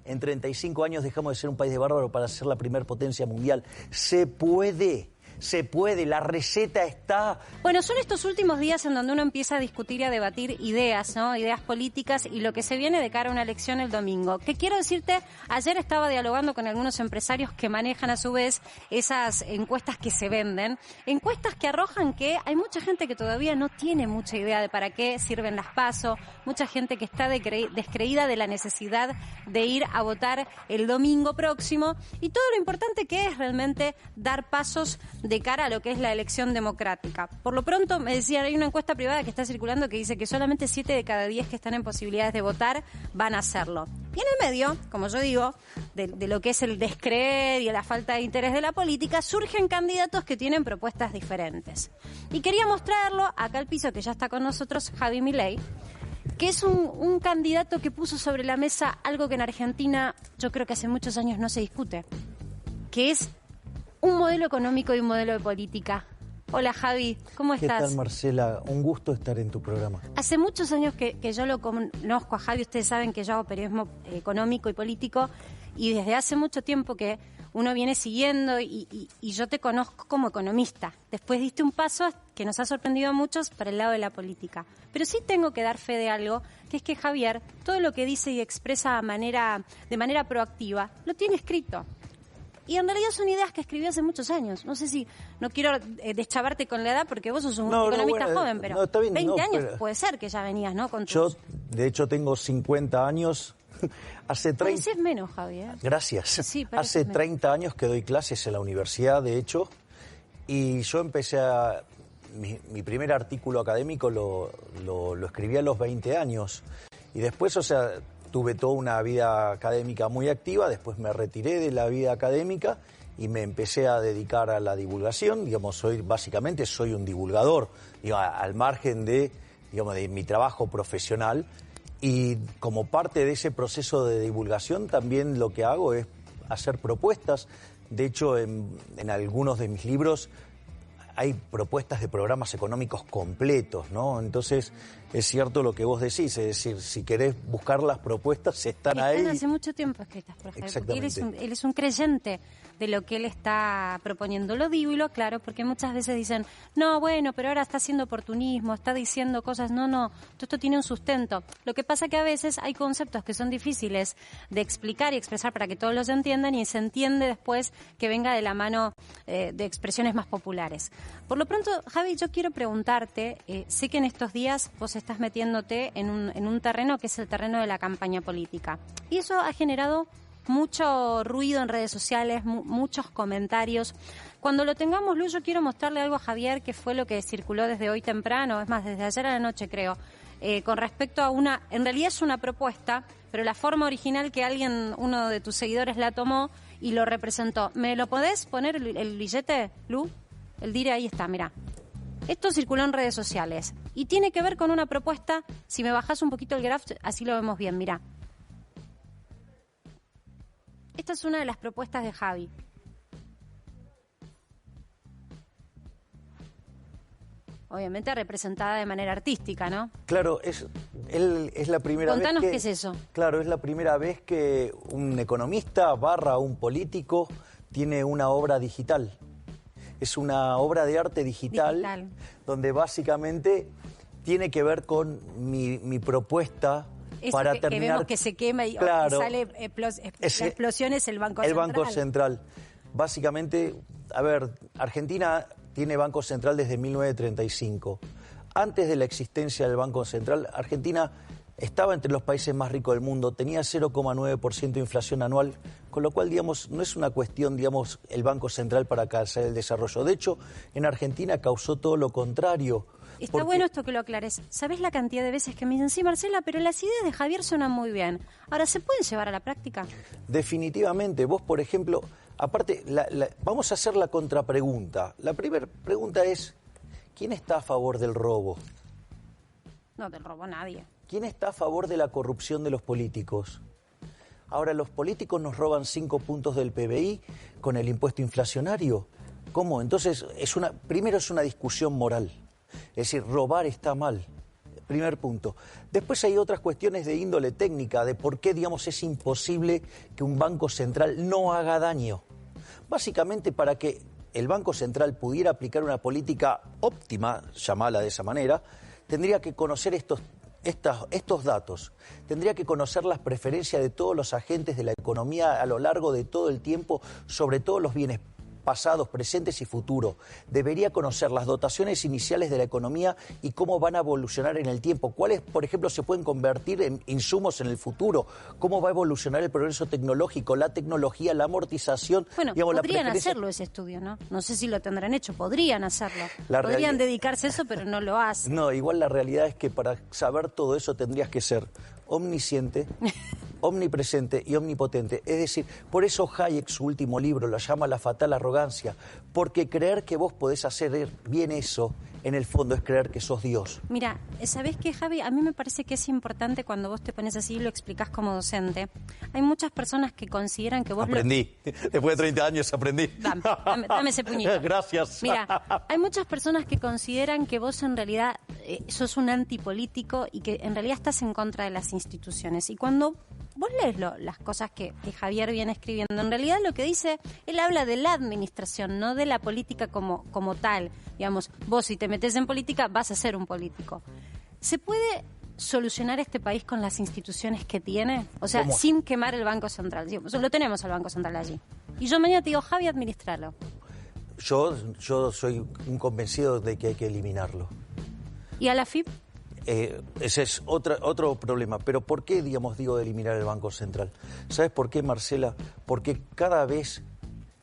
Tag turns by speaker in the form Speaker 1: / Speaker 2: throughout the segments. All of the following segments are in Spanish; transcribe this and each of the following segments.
Speaker 1: en 35 años dejamos de ser un país de bárbaros para ser la primer potencia mundial. Se puede, la receta está.
Speaker 2: Bueno, son estos últimos días en donde uno empieza a discutir y a debatir ideas, ¿no? Ideas políticas y lo que se viene de cara a una elección el domingo. Que quiero decirte, ayer estaba dialogando con algunos empresarios que manejan a su vez esas encuestas que se venden. Encuestas que arrojan que hay mucha gente que todavía no tiene mucha idea de para qué sirven las PASO, mucha gente que está descreída de la necesidad de ir a votar el domingo próximo y todo lo importante que es realmente dar pasos de cara a lo que es la elección democrática. Por lo pronto, me decían, hay una encuesta privada que está circulando que dice que solamente 7 de cada 10 que están en posibilidades de votar van a hacerlo. Y en el medio, como yo digo, de lo que es el descreer y la falta de interés de la política, surgen candidatos que tienen propuestas diferentes. Y quería mostrarlo acá al piso, que ya está con nosotros, Javi Milei, que es un candidato que puso sobre la mesa algo que en Argentina yo creo que hace muchos años no se discute, que es un modelo económico y un modelo de política. Hola Javi, ¿cómo estás?
Speaker 1: ¿Qué tal, Marcela? Un gusto estar en tu programa.
Speaker 2: Hace muchos años que yo lo conozco a Javi, ustedes saben que yo hago periodismo económico y político y desde hace mucho tiempo que uno viene siguiendo y yo te conozco como economista. Después diste un paso que nos ha sorprendido a muchos para el lado de la política. Pero sí tengo que dar fe de algo, que es que Javier, todo lo que dice y expresa de manera proactiva, lo tiene escrito. Y en realidad son ideas que escribí hace muchos años. No sé si, no quiero deschavarte con la edad porque vos sos un economista joven, pero
Speaker 1: está bien,
Speaker 2: 20 años
Speaker 1: pero
Speaker 2: puede ser que ya venías, ¿no?
Speaker 1: Yo, de hecho, tengo 50 años. Hace 30...
Speaker 2: Pareces menos, Javier.
Speaker 1: Gracias.
Speaker 2: Sí,
Speaker 1: hace 30 años que doy clases en la universidad, de hecho, y yo empecé a... Mi primer artículo académico lo escribí a los 20 años. Y después, o sea, tuve toda una vida académica muy activa, después me retiré de la vida académica y me empecé a dedicar a la divulgación. Digamos, básicamente soy un divulgador, digamos, al margen de mi trabajo profesional. Y como parte de ese proceso de divulgación también lo que hago es hacer propuestas. De hecho, en algunos de mis libros hay propuestas de programas económicos completos, ¿no? Entonces, es cierto lo que vos decís, es decir, si querés buscar las propuestas, están ahí.
Speaker 2: Están hace mucho tiempo escritas por Javier, porque él es un creyente de lo que él está proponiendo. Lo digo y lo aclaro, porque muchas veces dicen, no, bueno, pero ahora está haciendo oportunismo, está diciendo cosas, no, todo esto tiene un sustento. Lo que pasa que a veces hay conceptos que son difíciles de explicar y expresar para que todos los entiendan y se entiende después que venga de la mano de expresiones más populares. Por lo pronto, Javi, yo quiero preguntarte, sé que en estos días vos estás metiéndote en un terreno que es el terreno de la campaña política. Y eso ha generado mucho ruido en redes sociales, muchos comentarios. Cuando lo tengamos luz, yo quiero mostrarle algo a Javier, que fue lo que circuló desde hoy temprano, es más, desde ayer a la noche creo, con respecto a en realidad es una propuesta, pero la forma original que uno de tus seguidores la tomó y lo representó. ¿Me lo podés poner el billete, Lu? El dire, ahí está, mirá. Esto circuló en redes sociales y tiene que ver con una propuesta. Si me bajás un poquito el graph, así lo vemos bien, mirá. Esta es una de las propuestas de Javi. Obviamente representada de manera artística, ¿no?
Speaker 1: Claro, es la primera vez que...
Speaker 2: Contanos qué es eso.
Speaker 1: Claro, es la primera vez que un economista / un político tiene una obra digital. Es una obra de arte digital. Donde básicamente tiene que ver con mi propuesta. Eso para terminar,
Speaker 2: que vemos que se quema y
Speaker 1: claro,
Speaker 2: sale la explosión es el Banco Central.
Speaker 1: El Banco Central. Básicamente, a ver, Argentina tiene Banco Central desde 1935. Antes de la existencia del Banco Central, Argentina estaba entre los países más ricos del mundo, tenía 0,9% de inflación anual, con lo cual, digamos, no es una cuestión, digamos, el Banco Central para causar el desarrollo. De hecho, en Argentina causó todo lo contrario.
Speaker 2: Está bueno esto que lo aclares. ¿Sabés la cantidad de veces que me dicen, sí, Marcela, pero las ideas de Javier suenan muy bien? Ahora, ¿se pueden llevar a la práctica?
Speaker 1: Definitivamente. Vos, por ejemplo, aparte, vamos a hacer la contrapregunta. La primera pregunta es, ¿quién está a favor del robo?
Speaker 2: No te robó nadie.
Speaker 1: ¿Quién está a favor de la corrupción de los políticos? Ahora, los políticos nos roban 5 puntos del PBI con el impuesto inflacionario. ¿Cómo? Entonces, primero es una discusión moral. Es decir, robar está mal. primer punto. Después hay otras cuestiones de índole técnica, de por qué, digamos, es imposible que un banco central no haga daño. Básicamente para que el Banco Central pudiera aplicar una política óptima, llamarla de esa manera, tendría que conocer estos datos, tendría que conocer las preferencias de todos los agentes de la economía a lo largo de todo el tiempo, sobre todos los bienes pasados, presentes y futuros. Debería conocer las dotaciones iniciales de la economía y cómo van a evolucionar en el tiempo. Cuáles, por ejemplo, se pueden convertir en insumos en el futuro. Cómo va a evolucionar el progreso tecnológico, la tecnología, la amortización.
Speaker 2: Bueno,
Speaker 1: digamos,
Speaker 2: podrían hacerlo ese estudio, ¿no? No sé si lo tendrán hecho. Podrían hacerlo. Podrían dedicarse a eso, pero no lo hacen.
Speaker 1: No, igual la realidad es que para saber todo eso tendrías que ser omnisciente, omnipresente y omnipotente. Es decir, por eso Hayek, su último libro, lo llama La fatal arrogancia, porque creer que vos podés hacer bien eso, en el fondo es creer que sos Dios.
Speaker 2: Mira, ¿sabés qué, Javi? A mí me parece que es importante cuando vos te pones así y lo explicás como docente. Hay muchas personas que consideran que vos...
Speaker 1: Aprendí. Después de 30 años aprendí.
Speaker 2: Dame ese puñito.
Speaker 1: Gracias.
Speaker 2: Mira, hay muchas personas que consideran que vos en realidad sos un antipolítico y que en realidad estás en contra de las instituciones. Y cuando vos lees las cosas que Javier viene escribiendo, en realidad lo que dice, él habla de la administración, no de la política como tal. Digamos, vos si te metés en política vas a ser un político. ¿Se puede solucionar este país con las instituciones que tiene? O sea,
Speaker 1: ¿cómo?
Speaker 2: Sin quemar el Banco Central. Lo tenemos al Banco Central allí. Y yo mañana te digo, Javi, administralo.
Speaker 1: Yo soy un convencido de que hay que eliminarlo.
Speaker 2: ¿Y a la FIP?
Speaker 1: Ese es otro problema. Pero ¿por qué, digo de eliminar el Banco Central? ¿Sabes por qué, Marcela? Porque cada vez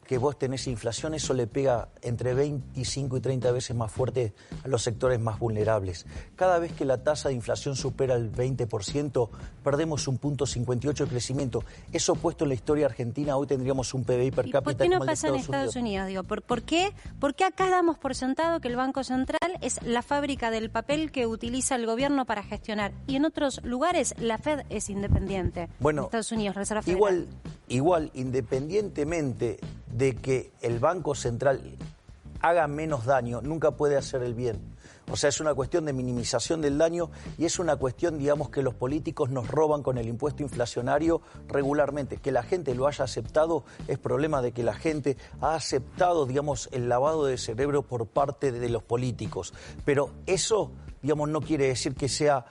Speaker 1: que vos tenés inflación, eso le pega entre 25 y 30 veces más fuerte a los sectores más vulnerables. Cada vez que la tasa de inflación supera el 20%, perdemos un punto 58 de crecimiento. Eso puesto en la historia argentina, hoy tendríamos un PBI per cápita.
Speaker 2: ¿Por qué no
Speaker 1: como el de
Speaker 2: pasa en Estados Unidos? Digo, ¿por qué acá damos por sentado que el Banco Central es la fábrica del papel que utiliza el gobierno para gestionar? Y en otros lugares la Fed es independiente.
Speaker 1: Bueno,
Speaker 2: en Estados Unidos, Reserva Federal.
Speaker 1: Igual, independientemente de que el Banco Central haga menos daño, nunca puede hacer el bien. O sea, es una cuestión de minimización del daño y es una cuestión, que los políticos nos roban con el impuesto inflacionario regularmente. Que la gente lo haya aceptado es problema de que la gente ha aceptado, el lavado de cerebro por parte de los políticos. Pero eso, no quiere decir que sea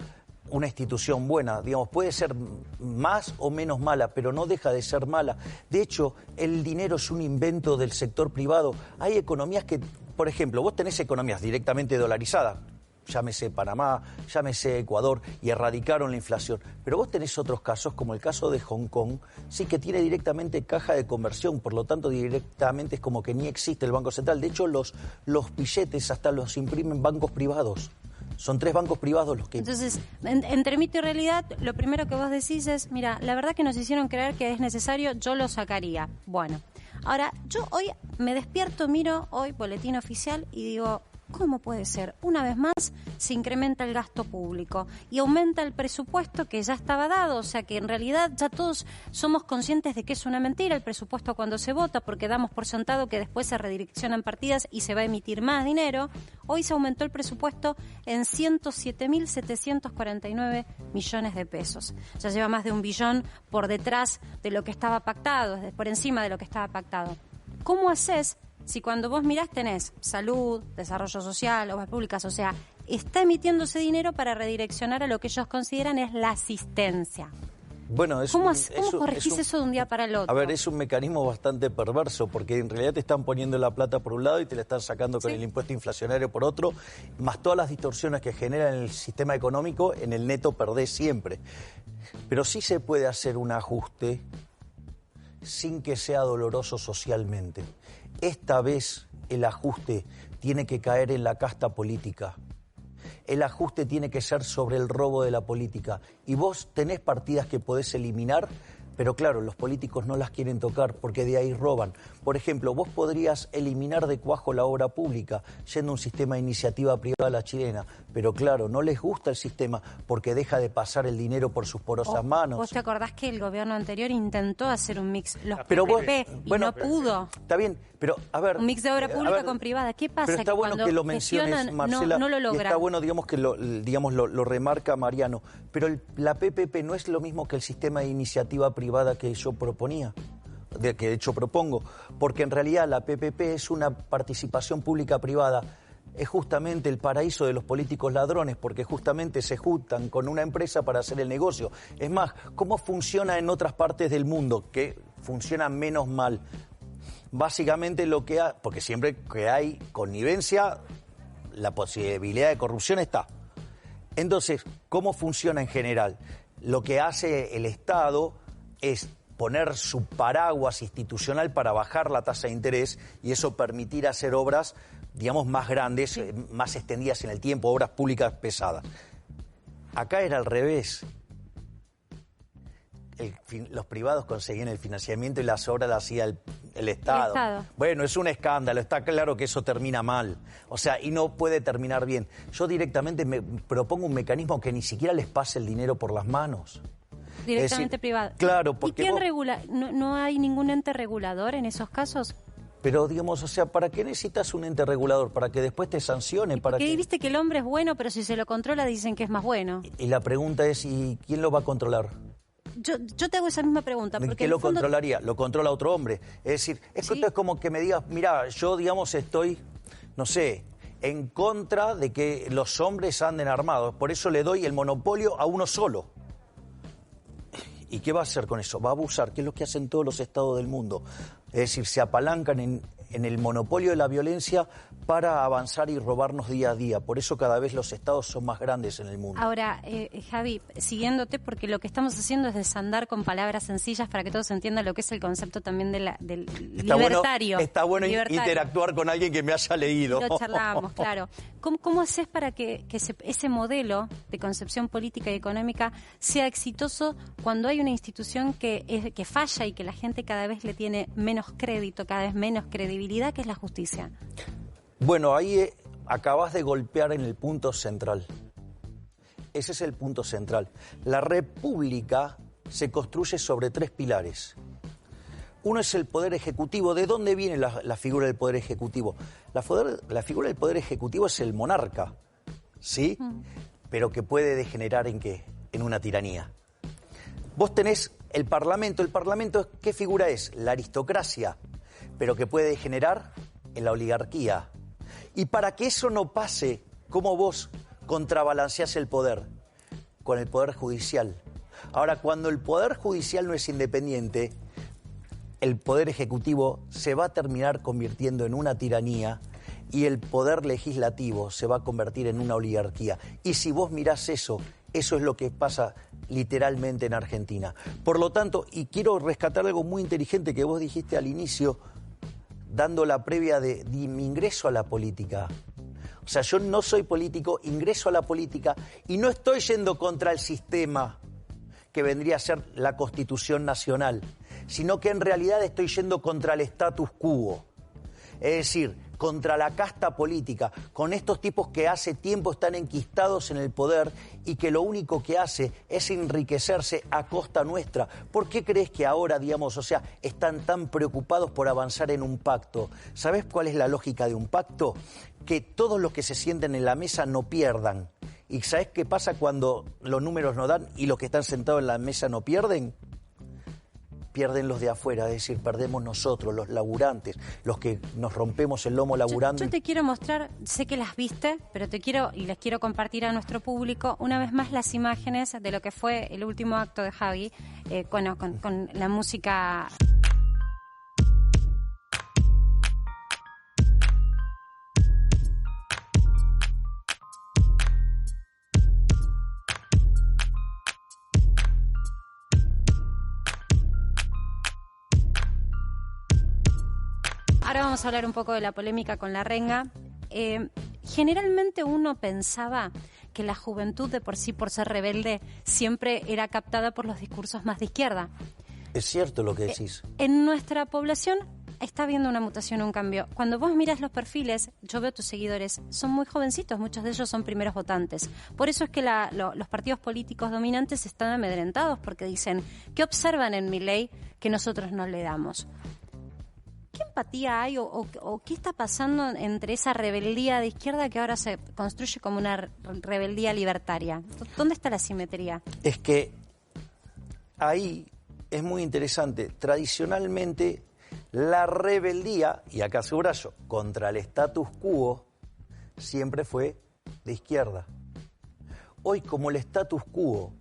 Speaker 1: una institución buena, puede ser más o menos mala, pero no deja de ser mala. De hecho, el dinero es un invento del sector privado. Hay economías que, por ejemplo, vos tenés economías directamente dolarizadas, llámese Panamá, llámese Ecuador, y erradicaron la inflación. Pero vos tenés otros casos, como el caso de Hong Kong, sí, que tiene directamente caja de conversión, por lo tanto directamente es como que ni existe el Banco Central. De hecho, los billetes hasta los imprimen bancos privados. Son 3 bancos privados los que...
Speaker 2: Entonces, entre mito y realidad, lo primero que vos decís es, mira, la verdad que nos hicieron creer que es necesario, yo lo sacaría. Bueno, ahora, yo hoy me despierto, miro hoy Boletín Oficial y digo, ¿cómo puede ser? Una vez más se incrementa el gasto público y aumenta el presupuesto que ya estaba dado, o sea que en realidad ya todos somos conscientes de que es una mentira el presupuesto cuando se vota, porque damos por sentado que después se redireccionan partidas y se va a emitir más dinero. Hoy se aumentó el presupuesto en 107.749 millones de pesos. Ya lleva más de 1 billón por detrás de lo que estaba pactado, por encima de lo que estaba pactado. ¿Cómo haces si cuando vos mirás tenés salud, desarrollo social, obras públicas, o sea, está emitiéndose dinero para redireccionar a lo que ellos consideran es la asistencia?
Speaker 1: Bueno,
Speaker 2: ¿Cómo corregís eso de un día para el otro?
Speaker 1: A ver, es un mecanismo bastante perverso, porque en realidad te están poniendo la plata por un lado y te la están sacando con el impuesto inflacionario por otro, más todas las distorsiones que generan en el sistema económico, en el neto perdés siempre. Pero sí se puede hacer un ajuste sin que sea doloroso socialmente. Esta vez el ajuste tiene que caer en la casta política. El ajuste tiene que ser sobre el robo de la política. Y vos tenés partidas que podés eliminar Pero claro, los políticos no las quieren tocar porque de ahí roban. Por ejemplo, vos podrías eliminar de cuajo la obra pública yendo a un sistema de iniciativa privada a la chilena, pero claro, no les gusta el sistema porque deja de pasar el dinero por sus porosas manos.
Speaker 2: ¿Vos te acordás que el gobierno anterior intentó hacer un mix, los
Speaker 1: pero
Speaker 2: PPP,
Speaker 1: vos,
Speaker 2: y
Speaker 1: bueno,
Speaker 2: no pudo?
Speaker 1: Está bien, pero a ver...
Speaker 2: Un mix de obra pública con privada. ¿Qué pasa?
Speaker 1: Pero está
Speaker 2: que
Speaker 1: bueno
Speaker 2: cuando
Speaker 1: que lo menciones, Marcela,
Speaker 2: no lo logran.
Speaker 1: y está bueno, digamos, que lo remarca Mariano, pero la PPP no es lo mismo que el sistema de iniciativa privada que yo proponía, que de hecho propongo, porque en realidad la PPP es una participación pública-privada, es justamente el paraíso de los políticos ladrones, porque justamente se juntan con una empresa para hacer el negocio. Es más, ¿cómo funciona en otras partes del mundo? Que funciona menos mal. Básicamente lo que porque siempre que hay connivencia, la posibilidad de corrupción está. Entonces, ¿cómo funciona en general? Lo que hace el Estado es poner su paraguas institucional para bajar la tasa de interés y eso permitir hacer obras, digamos, más grandes, más extendidas en el tiempo, obras públicas pesadas. Acá era al revés. Los privados conseguían el financiamiento y las obras las hacía el Estado. Bueno, es un escándalo, está claro que eso termina mal. O sea, y no puede terminar bien. Yo directamente me propongo un mecanismo que ni siquiera les pase el dinero por las manos.
Speaker 2: Directamente privado.
Speaker 1: Claro, porque
Speaker 2: ¿Y quién regula? ¿No hay ningún ente regulador en esos casos?
Speaker 1: Pero, digamos, o sea, ¿para qué necesitas un ente regulador? ¿Para que después te sancione?
Speaker 2: Porque viste que el hombre es bueno, pero si se lo controla dicen que es más bueno.
Speaker 1: Y la pregunta es, ¿y quién lo va a controlar?
Speaker 2: Yo te hago esa misma pregunta. Porque
Speaker 1: ¿Qué lo controlaría? Lo controla otro hombre. Es decir, esto es como que me digas, mira, yo, digamos, estoy, no sé, en contra de que los hombres anden armados. Por eso le doy el monopolio a uno solo. ¿Y qué va a hacer con eso? Va a abusar, que es lo que hacen todos los estados del mundo. Es decir, se apalancan en el monopolio de la violencia para avanzar y robarnos día a día. Por eso cada vez los estados son más grandes en el mundo.
Speaker 2: Ahora, Javi, siguiéndote, porque lo que estamos haciendo es desandar con palabras sencillas para que todos entiendan lo que es el concepto también del libertario.
Speaker 1: Está bueno interactuar con alguien que me haya leído.
Speaker 2: Lo charlábamos, claro. ¿Cómo haces para que ese modelo de concepción política y económica sea exitoso cuando hay una institución que falla y que la gente cada vez le tiene menos crédito, cada vez menos credibilidad, que es la justicia?
Speaker 1: Bueno, ahí acabas de golpear en el punto central. Ese es el punto central. La república se construye sobre 3 pilares. Uno es el poder ejecutivo. ¿De dónde viene la figura del poder ejecutivo? La figura del poder ejecutivo es el monarca, ¿sí? Pero que puede degenerar ¿en qué? En una tiranía. Vos tenés el Parlamento. ¿El Parlamento qué figura es? La aristocracia, pero que puede degenerar en la oligarquía. Y para que eso no pase, ¿cómo vos contrabalanceás el poder? Con el poder judicial. Ahora, cuando el poder judicial no es independiente, el poder ejecutivo se va a terminar convirtiendo en una tiranía y el poder legislativo se va a convertir en una oligarquía. Y si vos mirás eso es lo que pasa literalmente en Argentina. Por lo tanto, y quiero rescatar algo muy inteligente que vos dijiste al inicio, dando la previa de mi ingreso a la política. O sea, yo no soy político, ingreso a la política y no estoy yendo contra el sistema que vendría a ser la Constitución Nacional, sino que en realidad estoy yendo contra el status quo. Es decir, contra la casta política, con estos tipos que hace tiempo están enquistados en el poder y que lo único que hace es enriquecerse a costa nuestra. ¿Por qué crees que ahora, digamos, o sea, están tan preocupados por avanzar en un pacto? ¿Sabes cuál es la lógica de un pacto? Que todos los que se sienten en la mesa no pierdan. ¿Y sabes qué pasa cuando los números no dan y los que están sentados en la mesa no pierden? Pierden los de afuera, es decir, perdemos nosotros, los laburantes, los que nos rompemos el lomo laburando.
Speaker 2: Yo te quiero mostrar, sé que las viste, pero les quiero compartir a nuestro público una vez más las imágenes de lo que fue el último acto de Javi, con la música. Ahora vamos a hablar un poco de la polémica con la renga. Generalmente uno pensaba que la juventud de por sí, por ser rebelde, siempre era captada por los discursos más de izquierda.
Speaker 1: Es cierto lo que decís.
Speaker 2: En nuestra población está habiendo una mutación, un cambio. Cuando vos miras los perfiles, yo veo tus seguidores, son muy jovencitos, muchos de ellos son primeros votantes. Por eso es que los partidos políticos dominantes están amedrentados, porque dicen, ¿qué observan en Milei que nosotros no le damos? ¿Qué empatía hay o qué está pasando entre esa rebeldía de izquierda que ahora se construye como una rebeldía libertaria? ¿Dónde está la simetría?
Speaker 1: Es que ahí es muy interesante. Tradicionalmente, la rebeldía, y acá subrayo, contra el status quo, siempre fue de izquierda. Hoy, como el status quo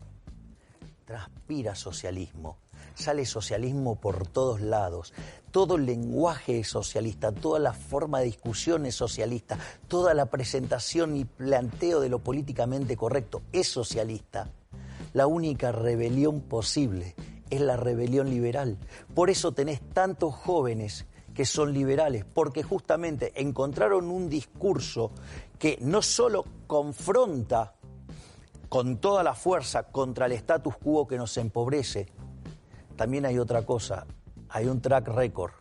Speaker 1: transpira socialismo, sale socialismo por todos lados, todo el lenguaje es socialista, toda la forma de discusión es socialista, toda la presentación y planteo de lo políticamente correcto es socialista. La única rebelión posible es la rebelión liberal. Por eso tenés tantos jóvenes que son liberales, porque justamente encontraron un discurso que no solo confronta con toda la fuerza contra el status quo que nos empobrece, también hay otra cosa, hay un track record.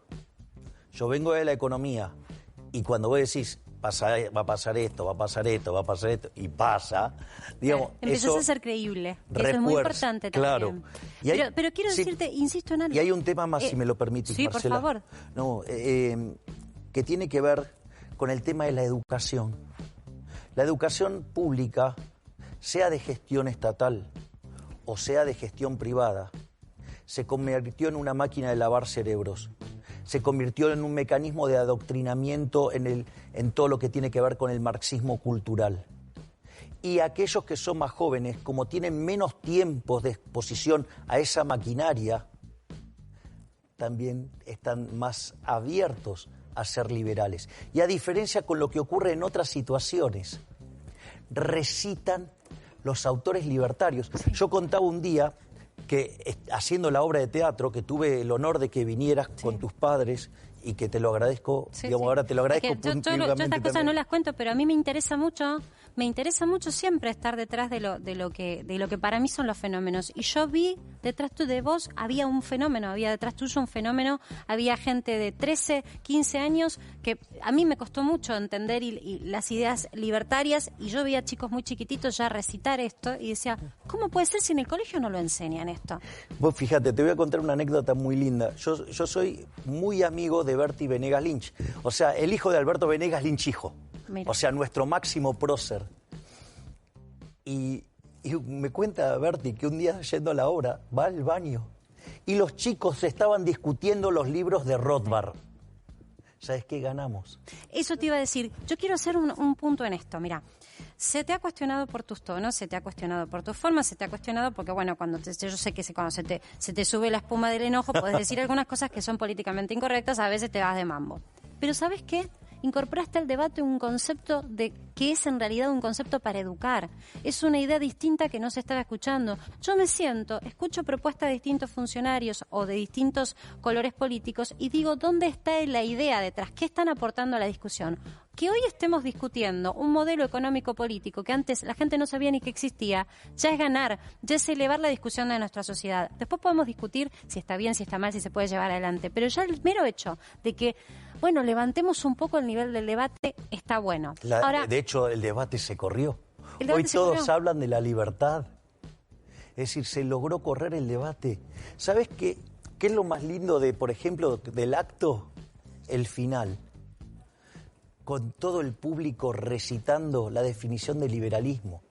Speaker 1: Yo vengo de la economía y cuando vos decís, va a pasar esto, va a pasar esto, va a pasar esto, y pasa, digamos,
Speaker 2: empezás
Speaker 1: eso
Speaker 2: a ser creíble.
Speaker 1: Refuerza,
Speaker 2: eso es muy importante también.
Speaker 1: Claro.
Speaker 2: Pero quiero decirte, insisto en algo.
Speaker 1: Y hay un tema más, si me lo permitís,
Speaker 2: sí,
Speaker 1: Marcela.
Speaker 2: por favor.
Speaker 1: No, que tiene que ver con el tema de la educación. La educación pública, sea de gestión estatal o sea de gestión privada, se convirtió en una máquina de lavar cerebros. Se convirtió en un mecanismo de adoctrinamiento en todo lo que tiene que ver con el marxismo cultural. Y aquellos que son más jóvenes, como tienen menos tiempo de exposición a esa maquinaria, también están más abiertos a ser liberales. Y a diferencia con lo que ocurre en otras situaciones, recitan los autores libertarios. Sí. Yo contaba un día que haciendo la obra de teatro, que tuve el honor de que vinieras con tus padres y que te lo agradezco, digamos, ahora te lo agradezco públicamente.
Speaker 2: Yo estas cosas no las cuento, pero a mí me interesa mucho siempre estar detrás de lo que para mí son los fenómenos. Y yo vi detrás de vos, había un fenómeno, había detrás tuyo un fenómeno, había gente de 13, 15 años que a mí me costó mucho entender y las ideas libertarias, y yo veía chicos muy chiquititos ya recitar esto y decía, ¿cómo puede ser si en el colegio no lo enseñan esto?
Speaker 1: Vos fíjate, te voy a contar una anécdota muy linda. Yo soy muy amigo de Berti Venegas Lynch, o sea, el hijo de Alberto Venegas Lynch hijo. Mira. O sea, nuestro máximo prócer. Y me cuenta Berti que un día yendo a la obra va al baño y los chicos estaban discutiendo los libros de Rothbard. ¿Sabes qué ganamos?
Speaker 2: Eso te iba a decir. Yo quiero hacer un punto en esto. Mira, se te ha cuestionado por tus tonos, se te ha cuestionado por tu forma, se te ha cuestionado porque, bueno, yo sé que cuando se te sube la espuma del enojo, puedes decir algunas cosas que son políticamente incorrectas, a veces te vas de mambo. Pero ¿sabes qué? Incorporaste al debate un concepto que es en realidad un concepto para educar. Es una idea distinta que no se estaba escuchando. Yo escucho propuestas de distintos funcionarios o de distintos colores políticos y digo, ¿dónde está la idea detrás? ¿Qué están aportando a la discusión? Que hoy estemos discutiendo un modelo económico-político que antes la gente no sabía ni que existía, ya es ganar, ya es elevar la discusión de nuestra sociedad. Después podemos discutir si está bien, si está mal, si se puede llevar adelante, pero ya el mero hecho de que, bueno, levantemos un poco el nivel del debate está bueno. Ahora,
Speaker 1: de hecho, el debate se corrió. Hoy todos hablan de la libertad. Es decir, se logró correr el debate. ¿Sabes qué es lo más lindo por ejemplo, del acto? El final. Con todo el público recitando la definición de liberalismo.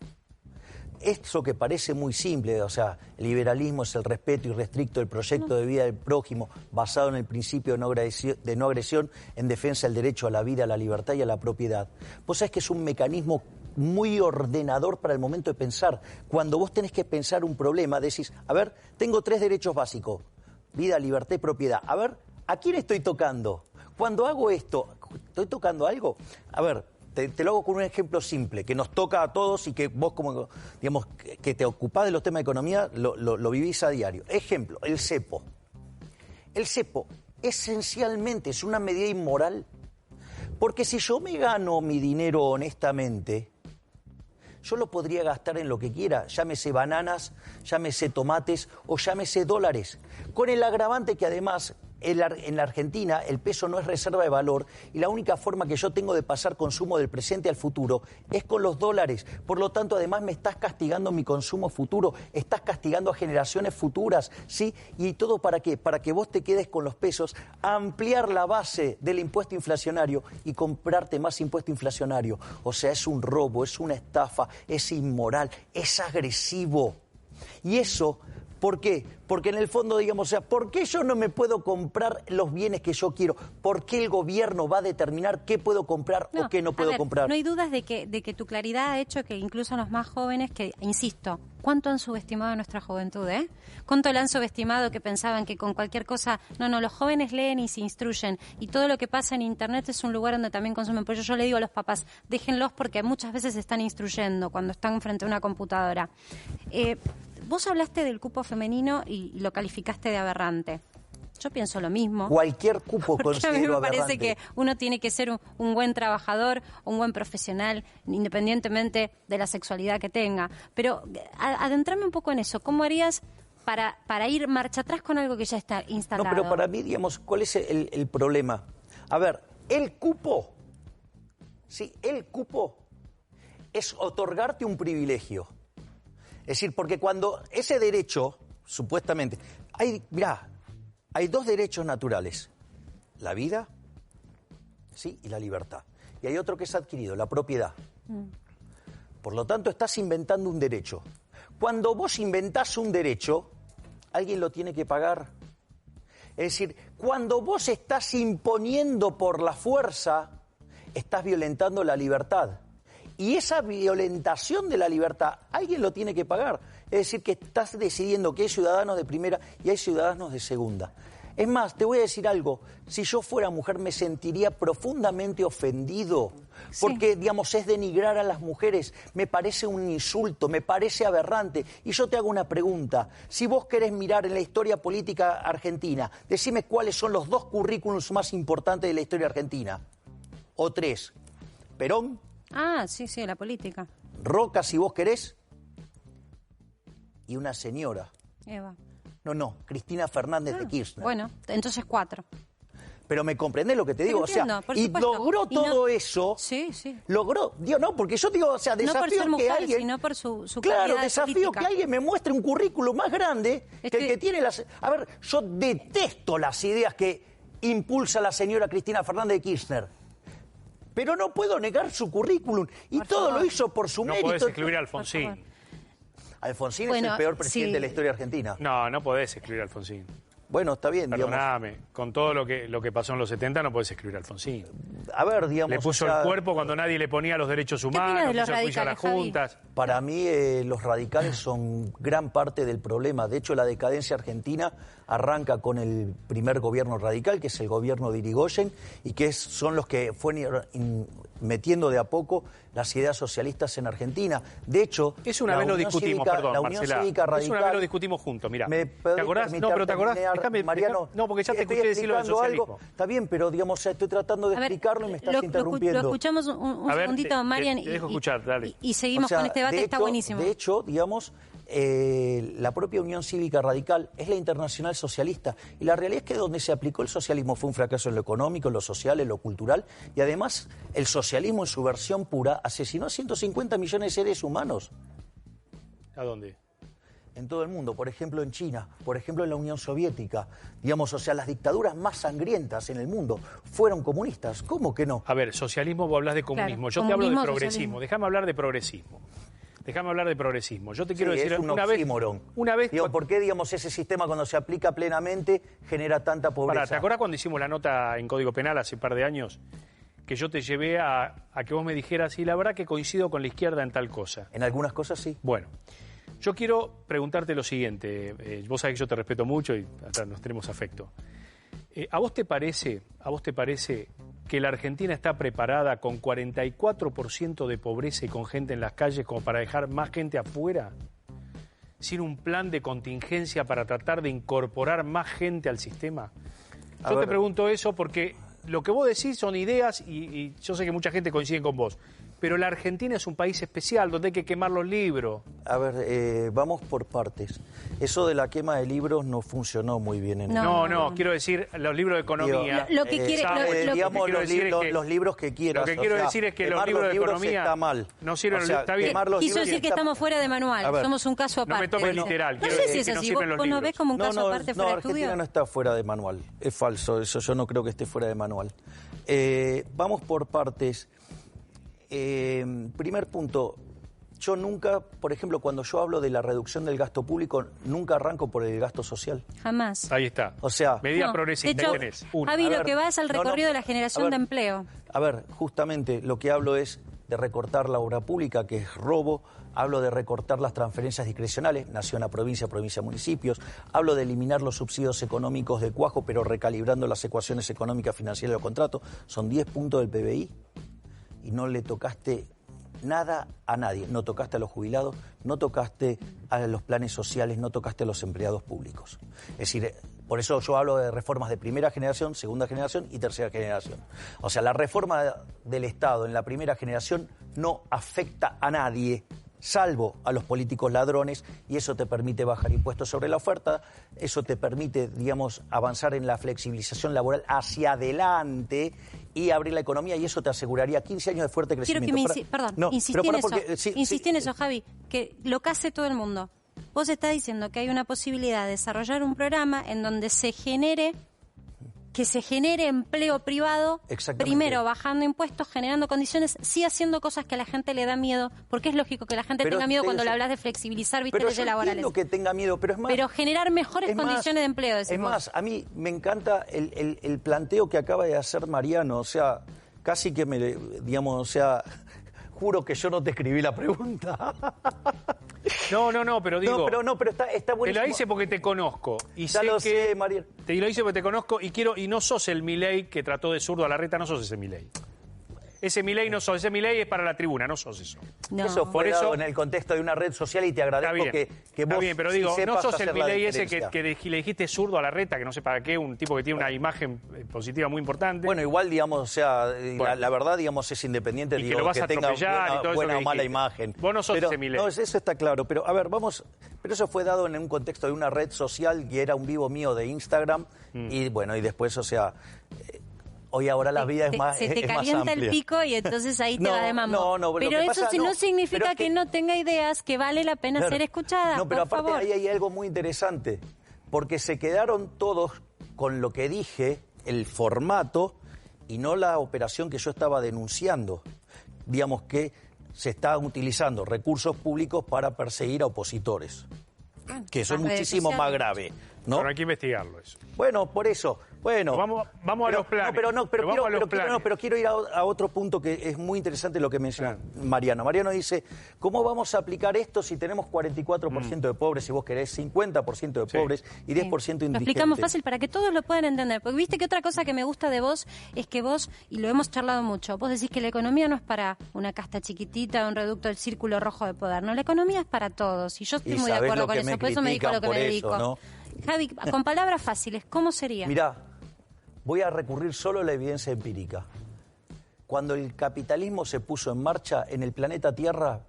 Speaker 1: Eso que parece muy simple, o sea, el liberalismo es el respeto irrestricto del proyecto de vida del prójimo basado en el principio de no agresión en defensa del derecho a la vida, a la libertad y a la propiedad. Vos sabés que es un mecanismo muy ordenador para el momento de pensar. Cuando vos tenés que pensar un problema, decís, a ver, tengo 3 derechos básicos, vida, libertad y propiedad. A ver, ¿a quién estoy tocando? Cuando hago esto, ¿estoy tocando algo? A ver, te lo hago con un ejemplo simple, que nos toca a todos y que vos, como digamos, que te ocupás de los temas de economía, lo vivís a diario. Ejemplo, el cepo. El cepo esencialmente es una medida inmoral, porque si yo me gano mi dinero honestamente, yo lo podría gastar en lo que quiera, llámese bananas, llámese tomates o llámese dólares, con el agravante que además en la Argentina el peso no es reserva de valor y la única forma que yo tengo de pasar consumo del presente al futuro es con los dólares. Por lo tanto, además me estás castigando mi consumo futuro, estás castigando a generaciones futuras, ¿sí? ¿Y todo para qué? Para que vos te quedes con los pesos, ampliar la base del impuesto inflacionario y comprarte más impuesto inflacionario. O sea, es un robo, es una estafa, es inmoral, es agresivo. Y eso... ¿Por qué? Porque en el fondo, digamos, o sea, ¿por qué yo no me puedo comprar los bienes que yo quiero? ¿Por qué el gobierno va a determinar qué puedo comprar o qué no puedo comprar?
Speaker 2: No hay dudas de que tu claridad ha hecho que incluso los más jóvenes, que, insisto, ¿cuánto han subestimado nuestra juventud, eh? ¿Cuánto le han subestimado que pensaban que con cualquier cosa... No, los jóvenes leen y se instruyen. Y todo lo que pasa en Internet es un lugar donde también consumen. Por eso yo le digo a los papás, déjenlos porque muchas veces se están instruyendo cuando están frente a una computadora. Vos hablaste del cupo femenino y lo calificaste de aberrante. Yo pienso lo mismo.
Speaker 1: Cualquier cupo considero
Speaker 2: a mí me
Speaker 1: aberrante.
Speaker 2: parece que uno tiene que ser un buen trabajador, un buen profesional, independientemente de la sexualidad que tenga. Pero adentrarme un poco en eso. ¿Cómo harías para ir marcha atrás con algo que ya está instalado?
Speaker 1: No, pero para mí, digamos, ¿cuál es el problema? A ver, el cupo es otorgarte un privilegio. Es decir, porque cuando ese derecho, supuestamente, hay dos derechos naturales, la vida, ¿sí? Y la libertad. Y hay otro que es adquirido, la propiedad. Por lo tanto, estás inventando un derecho. Cuando vos inventás un derecho, alguien lo tiene que pagar. Es decir, cuando vos estás imponiendo por la fuerza, estás violentando la libertad. Y esa violentación de la libertad, alguien lo tiene que pagar. Es decir, que estás decidiendo que hay ciudadanos de primera y hay ciudadanos de segunda. Es más, te voy a decir algo. Si yo fuera mujer me sentiría profundamente ofendido. Porque, digamos, es denigrar a las mujeres. Me parece un insulto, me parece aberrante. Y yo te hago una pregunta. Si vos querés mirar en la historia política argentina, decime cuáles son los 2 currículums más importantes de la historia argentina. O 3. Perón.
Speaker 2: Ah, sí, la política.
Speaker 1: Roca, si vos querés, y una señora.
Speaker 2: Eva.
Speaker 1: No, Cristina Fernández de Kirchner.
Speaker 2: Bueno, entonces 4.
Speaker 1: Pero me comprendés lo que te digo,
Speaker 2: entiendo,
Speaker 1: o sea,
Speaker 2: por
Speaker 1: y
Speaker 2: supuesto.
Speaker 1: logró todo eso.
Speaker 2: Sí.
Speaker 1: Logró, digo, no, porque yo digo, o sea, desafío
Speaker 2: no por ser mujer,
Speaker 1: que alguien,
Speaker 2: sino por su
Speaker 1: claro,
Speaker 2: calidad
Speaker 1: desafío
Speaker 2: política.
Speaker 1: que alguien me muestre un currículo más grande que el que tiene las. A ver, yo detesto las ideas que impulsa la señora Cristina Fernández de Kirchner. Pero no puedo negar su currículum. Y por todo favor. Lo hizo por su mérito.
Speaker 3: No podés excluir a Alfonsín.
Speaker 1: Alfonsín es el peor presidente de la historia argentina.
Speaker 3: No podés excluir a Alfonsín.
Speaker 1: Bueno, está bien,
Speaker 3: Perdóname,
Speaker 1: digamos.
Speaker 3: con todo lo que pasó en los 70 no podés excluir a Alfonsín.
Speaker 1: A ver, digamos...
Speaker 3: Le puso el cuerpo cuando nadie le ponía los derechos humanos, hizo el juicio a las juntas.
Speaker 1: Para mí los radicales son gran parte del problema. De hecho, la decadencia argentina arranca con el primer gobierno radical, que es el gobierno de Irigoyen, y que son los que fueron metiendo de a poco las ideas socialistas en Argentina. De hecho,
Speaker 3: es una vez lo discutimos, perdón,
Speaker 1: la Unión
Speaker 3: Marcela,
Speaker 1: Cívica Radical...
Speaker 3: Es una vez lo discutimos juntos, mira.
Speaker 1: ¿Te
Speaker 3: acordás? No, pero ¿te acordás?
Speaker 1: Mariano,
Speaker 3: no, porque ya te escuché decirlo del socialismo.
Speaker 1: Algo. Está bien, pero digamos, estoy tratando de explicarlo y me estás interrumpiendo.
Speaker 2: Lo escuchamos un segundito, Marian,
Speaker 3: te dejo escuchar, dale.
Speaker 2: Y seguimos con este debate, está buenísimo.
Speaker 1: De hecho, digamos, la propia Unión Cívica Radical es la internacional socialista. Y la realidad es que donde se aplicó el socialismo fue un fracaso en lo económico, en lo social, en lo cultural. Y además, el socialismo en su versión pura asesinó a 150 millones de seres humanos.
Speaker 3: ¿A dónde?
Speaker 1: En todo el mundo, por ejemplo en China, por ejemplo en la Unión Soviética. Digamos, o sea, las dictaduras más sangrientas en el mundo fueron comunistas. ¿Cómo que no?
Speaker 3: A ver, socialismo, vos hablas de comunismo.
Speaker 2: Claro,
Speaker 3: yo te hablo de
Speaker 2: comunismo,
Speaker 3: progresismo.
Speaker 2: socialismo.
Speaker 3: Déjame hablar de progresismo. Yo te quiero decir
Speaker 1: es un
Speaker 3: una vez.
Speaker 1: Digo, ¿por qué, digamos, ese sistema cuando se aplica plenamente genera tanta pobreza?
Speaker 3: ¿Te acuerdas cuando hicimos la nota en Código Penal hace un par de años? Que yo te llevé a que vos me dijeras, y la verdad que coincido con la izquierda en tal cosa.
Speaker 1: En algunas cosas sí.
Speaker 3: Bueno, yo quiero preguntarte lo siguiente. Vos sabés que yo te respeto mucho y hasta nos tenemos afecto. ¿A vos te parece que la Argentina está preparada con 44% de pobreza y con gente en las calles como para dejar más gente afuera? ¿Sin un plan de contingencia para tratar de incorporar más gente al sistema? Yo te pregunto eso porque lo que vos decís son ideas y yo sé que mucha gente coincide con vos. pero la Argentina es un país especial donde hay que quemar los libros.
Speaker 1: A ver, vamos por partes. Eso de la quema de libros no funcionó muy bien en
Speaker 3: No, quiero decir los libros de economía.
Speaker 2: Lo que quiere,
Speaker 1: digamos, los libros que quieras.
Speaker 3: Lo que quiero decir es que los libros de economía
Speaker 1: está mal.
Speaker 3: No sirven, está bien.
Speaker 2: Quiso decir que estamos fuera de manual, somos un caso aparte.
Speaker 3: No me tomes literal.
Speaker 2: No sé si es así, vos no ves como un caso aparte fuera de estudio.
Speaker 1: Argentina no está fuera de manual, es falso, eso yo no creo que esté fuera de manual. Vamos por partes. Primer punto, yo nunca, por ejemplo, cuando yo hablo de la reducción del gasto público, nunca arranco por el gasto social.
Speaker 2: Jamás.
Speaker 3: Ahí está.
Speaker 1: O sea,
Speaker 3: medida progresista.
Speaker 2: Javi, lo que va es al recorrido de la generación de empleo.
Speaker 1: A ver, justamente lo que hablo es de recortar la obra pública, que es robo. Hablo de recortar las transferencias discrecionales, nación a provincia, provincia a municipios. Hablo de eliminar los subsidios económicos de cuajo, pero recalibrando las ecuaciones económicas financieras de los contratos. Son 10 puntos del PBI y no le tocaste nada a nadie. No tocaste a los jubilados, no tocaste a los planes sociales, no tocaste a los empleados públicos. Es decir, por eso yo hablo de reformas de primera generación, segunda generación y tercera generación. O sea, la reforma del Estado en la primera generación no afecta a nadie, salvo a los políticos ladrones, y eso te permite bajar impuestos sobre la oferta, eso te permite, digamos, avanzar en la flexibilización laboral hacia adelante y abrir la economía, y eso te aseguraría 15 años de fuerte crecimiento.
Speaker 2: Quiero que insistí en eso, Javi, que lo que hace todo el mundo. Vos estás diciendo que hay una posibilidad de desarrollar un programa en donde se genere empleo privado, primero bajando impuestos, generando condiciones, sí haciendo cosas que a la gente le da miedo, porque es lógico que la gente tenga miedo cuando le hablas de flexibilizar leyes laborales.
Speaker 1: Pero que tenga miedo, pero es más...
Speaker 2: Pero generar mejores condiciones de empleo,
Speaker 1: Es más, a mí me encanta el planteo que acaba de hacer Mariano, o sea, casi que juro que yo no te escribí la pregunta.
Speaker 3: No, pero digo...
Speaker 1: pero está buenísimo.
Speaker 3: Te lo hice porque te conozco. Y
Speaker 1: ya lo sé, Mariano.
Speaker 3: Te lo hice porque te conozco y no sos el Milei que trató de zurdo a Larreta, no sos ese Milei. Ese Milei no sos, ese Milei es para la tribuna, no sos eso.
Speaker 1: No. Eso fue dado en el contexto de una red social y te agradezco que vos...
Speaker 3: Está bien, pero digo, no sos el Milei ese que le dijiste zurdo a Larreta, que no sé para qué, un tipo que tiene una imagen positiva muy importante.
Speaker 1: Bueno, igual, digamos, o sea, la verdad, digamos, es independiente,
Speaker 3: y
Speaker 1: digo,
Speaker 3: que lo vas
Speaker 1: que
Speaker 3: a
Speaker 1: tenga buena o mala imagen.
Speaker 3: Vos no sos ese Milei.
Speaker 1: No, eso está claro, pero a ver, pero eso fue dado en un contexto de una red social que era un vivo mío de Instagram, y bueno, y después, o sea... Hoy ahora la vida es más amplia.
Speaker 2: Se te calienta el pico y entonces ahí te va de mambo. Pero eso no significa que no tenga ideas que vale la pena ser escuchadas.
Speaker 1: No, pero
Speaker 2: por
Speaker 1: aparte
Speaker 2: favor.
Speaker 1: ahí hay algo muy interesante, porque se quedaron todos con lo que dije, el formato, y no la operación que yo estaba denunciando. Digamos que se están utilizando recursos públicos para perseguir a opositores, que eso es muchísimo más grave, ¿no?
Speaker 3: Pero hay que investigarlo eso.
Speaker 1: Bueno, por eso. Bueno,
Speaker 3: vamos a los planes.
Speaker 1: Pero quiero ir a otro punto que es muy interesante lo que menciona Mariano. Mariano dice, ¿cómo vamos a aplicar esto si tenemos 44% de pobres, si vos querés 50% de pobres y 10% indigentes?
Speaker 2: Lo explicamos fácil para que todos lo puedan entender. Porque viste que otra cosa que me gusta de vos es que vos, y lo hemos charlado mucho, vos decís que la economía no es para una casta chiquitita, un reducto del círculo rojo de poder. No, la economía es para todos. Y yo estoy muy de acuerdo con eso. Por eso me dedico a lo que me dedico. ¿No? Javi, con palabras fáciles, ¿cómo sería?
Speaker 1: Mirá, voy a recurrir solo a la evidencia empírica. Cuando el capitalismo se puso en marcha en el planeta Tierra,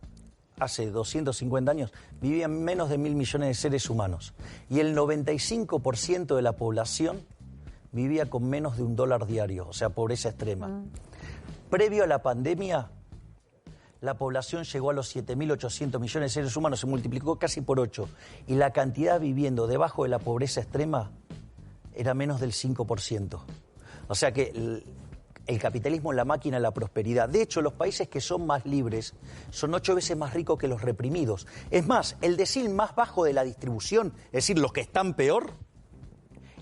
Speaker 1: hace 250 años, vivían menos de 1.000 millones de seres humanos. Y el 95% de la población vivía con menos de $1 diario, o sea, pobreza extrema. Previo a la pandemia, la población llegó a los 7.800 millones de seres humanos, se multiplicó casi por 8. Y la cantidad viviendo debajo de la pobreza extrema era menos del 5%. O sea que el capitalismo es la máquina de la prosperidad. De hecho, los países que son más libres son 8 veces más ricos que los reprimidos. Es más, el decil más bajo de la distribución, es decir, los que están peor,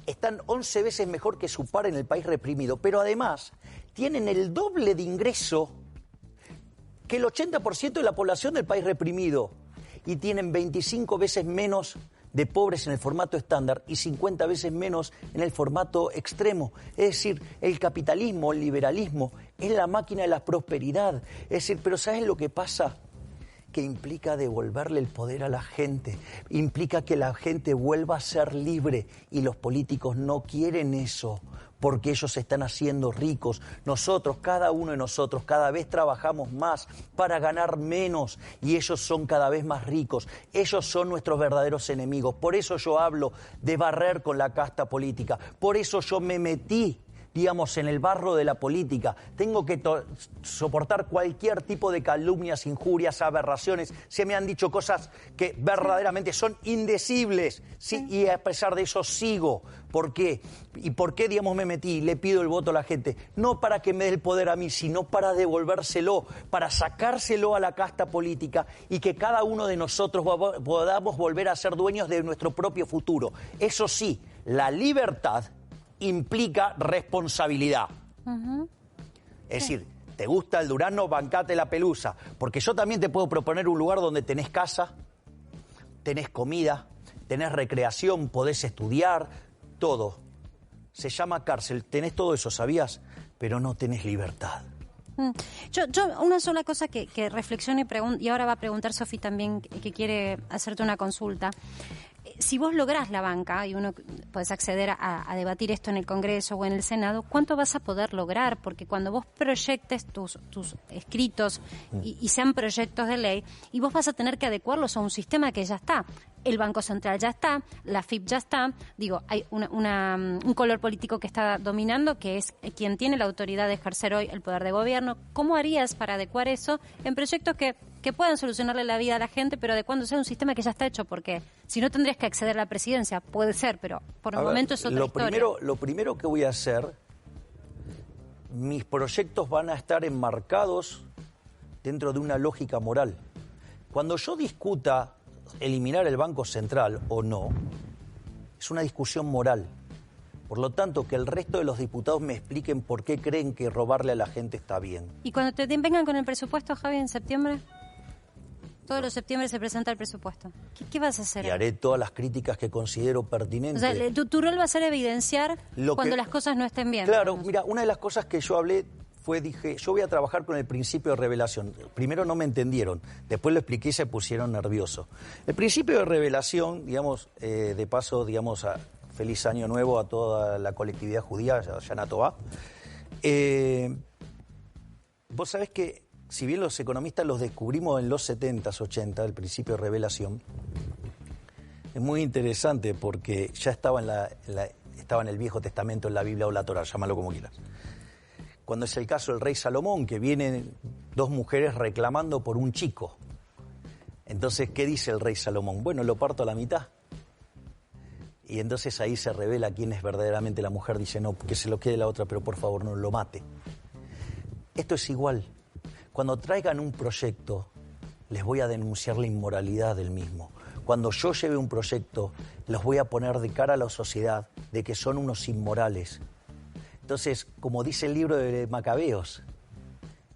Speaker 1: están 11 veces mejor que su par en el país reprimido. Pero además, tienen el doble de ingreso que el 80% de la población del país reprimido. Y tienen 25 veces menos de pobres en el formato estándar y 50 veces menos en el formato extremo. Es decir, el capitalismo, el liberalismo, es la máquina de la prosperidad. Es decir, pero ¿sabes lo que pasa? Que implica devolverle el poder a la gente, implica que la gente vuelva a ser libre y los políticos no quieren eso. porque ellos se están haciendo ricos. Nosotros, cada uno de nosotros, cada vez trabajamos más para ganar menos y ellos son cada vez más ricos. Ellos son nuestros verdaderos enemigos. Por eso yo hablo de barrer con la casta política. Por eso yo me metí, digamos, en el barro de la política. Tengo que soportar cualquier tipo de calumnias, injurias, aberraciones. Se me han dicho cosas que verdaderamente son indecibles, ¿sí? Y a pesar de eso sigo. ¿Por qué? ¿Y por qué, digamos, me metí? Le pido el voto a la gente. No para que me dé el poder a mí, sino para devolvérselo, para sacárselo a la casta política y que cada uno de nosotros podamos volver a ser dueños de nuestro propio futuro. Eso sí, la libertad implica responsabilidad. Es decir, ¿te gusta el durazno? Bancate la pelusa. Porque yo también te puedo proponer un lugar donde tenés casa, tenés comida, tenés recreación, podés estudiar, todo. Se llama cárcel, tenés todo eso, ¿sabías? Pero no tenés libertad.
Speaker 2: Yo una sola cosa que reflexiono y ahora va a preguntar Sofi también, que quiere hacerte una consulta. Si vos lográs la banca y uno podés acceder a debatir esto en el Congreso o en el Senado, ¿cuánto vas a poder lograr? Porque cuando vos proyectes tus escritos y sean proyectos de ley, y vos vas a tener que adecuarlos a un sistema que ya está. El Banco Central ya está, la AFIP ya está, digo, hay un color político que está dominando, que es quien tiene la autoridad de ejercer hoy el poder de gobierno. ¿Cómo harías para adecuar eso en proyectos que puedan solucionarle la vida a la gente, pero adecuándose a un sistema que ya está hecho? Porque si no tendrías que acceder a la presidencia, puede ser, pero por el momento es otra historia.
Speaker 1: Lo primero que voy a hacer, mis proyectos van a estar enmarcados dentro de una lógica moral. Cuando yo discuta eliminar el Banco Central o no, es una discusión moral. Por lo tanto, que el resto de los diputados me expliquen por qué creen que robarle a la gente está bien.
Speaker 2: ¿Y cuando te vengan con el presupuesto, Javi, en septiembre? Todos los septiembre se presenta el presupuesto. ¿Qué vas a hacer?
Speaker 1: Y haré todas las críticas que considero pertinentes.
Speaker 2: O sea, tu rol va a ser evidenciar cuando las cosas no estén bien.
Speaker 1: Claro, mira, una de las cosas que yo hablé dije, yo voy a trabajar con el principio de revelación. Primero no me entendieron, después lo expliqué y se pusieron nerviosos. El principio de revelación, digamos, de paso, digamos, feliz año nuevo a toda la colectividad judía, Shana Tová. Vos sabés que, si bien los economistas los descubrimos en los 70s, 80, el principio de revelación, es muy interesante porque ya estaba estaba en el Viejo Testamento, en la Biblia o la Torá, llámalo como quieras. Cuando es el caso del rey Salomón, que vienen dos mujeres reclamando por un chico. Entonces, ¿qué dice el rey Salomón? Bueno, lo parto a la mitad. Y entonces ahí se revela quién es verdaderamente la mujer. Dice, no, que se lo quede la otra, pero por favor no lo mate. Esto es igual. Cuando traigan un proyecto, les voy a denunciar la inmoralidad del mismo. Cuando yo lleve un proyecto, los voy a poner de cara a la sociedad de que son unos inmorales. Entonces, como dice el libro de Macabeos,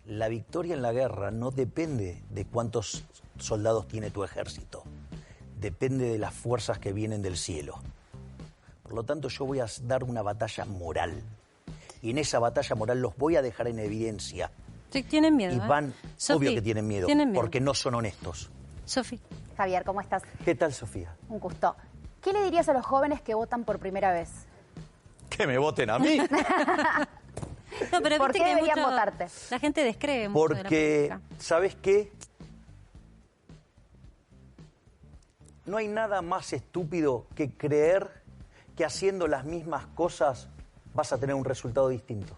Speaker 1: la victoria en la guerra no depende de cuántos soldados tiene tu ejército, depende de las fuerzas que vienen del cielo. Por lo tanto, yo voy a dar una batalla moral, y en esa batalla moral los voy a dejar en evidencia.
Speaker 2: Sí, tienen miedo.
Speaker 1: Y van,
Speaker 2: Sofi,
Speaker 1: obvio que tienen miedo, porque no son honestos.
Speaker 2: Sofi.
Speaker 4: Javier, ¿cómo estás?
Speaker 1: ¿Qué tal, Sofía?
Speaker 4: Un gusto. ¿Qué le dirías a los jóvenes que votan por primera vez?
Speaker 1: Que me voten a mí.
Speaker 2: No, pero
Speaker 4: ¿Por qué deberían votarte?
Speaker 2: La gente descree mucho
Speaker 1: porque,
Speaker 2: de la política.
Speaker 1: ¿sabes qué? No hay nada más estúpido que creer que haciendo las mismas cosas vas a tener un resultado distinto.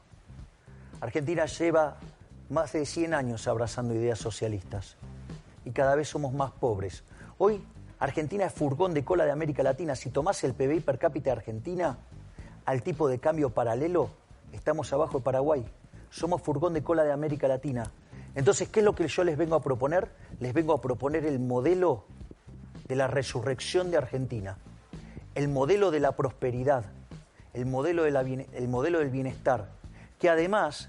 Speaker 1: Argentina lleva más de 100 años abrazando ideas socialistas y cada vez somos más pobres. Hoy Argentina es furgón de cola de América Latina. Si tomás el PBI per cápita de Argentina, al tipo de cambio paralelo, estamos abajo de Paraguay. Somos furgón de cola de América Latina. Entonces, ¿qué es lo que yo les vengo a proponer? Les vengo a proponer el modelo de la resurrección de Argentina, el modelo de la prosperidad, el modelo del bienestar, que además,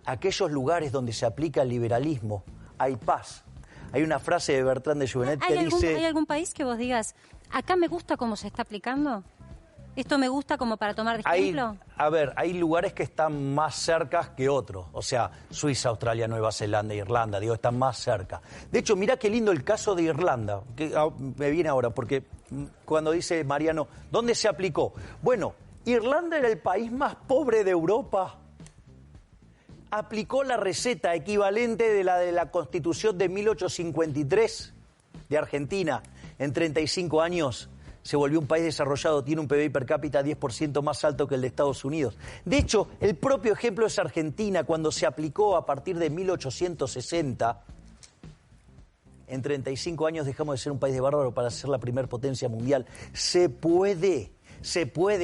Speaker 1: aquellos lugares donde se aplica el liberalismo, hay paz. Hay una frase de Bertrand de Juvenet que dice...
Speaker 2: ¿Hay algún país que vos digas, acá me gusta cómo se está aplicando? ¿Esto me gusta como para tomar de ejemplo?
Speaker 1: Hay lugares que están más cerca que otros. O sea, Suiza, Australia, Nueva Zelanda, Irlanda, están más cerca. De hecho, mirá qué lindo el caso de Irlanda, que me viene ahora, porque cuando dice Mariano, ¿dónde se aplicó? Bueno, Irlanda era el país más pobre de Europa. Aplicó la receta equivalente de la Constitución de 1853 de Argentina. En 35 años se volvió un país desarrollado, tiene un PBI per cápita 10% más alto que el de Estados Unidos. De hecho, el propio ejemplo es Argentina, cuando se aplicó a partir de 1860. En 35 años dejamos de ser un país de bárbaro para ser la primer potencia mundial. Se puede,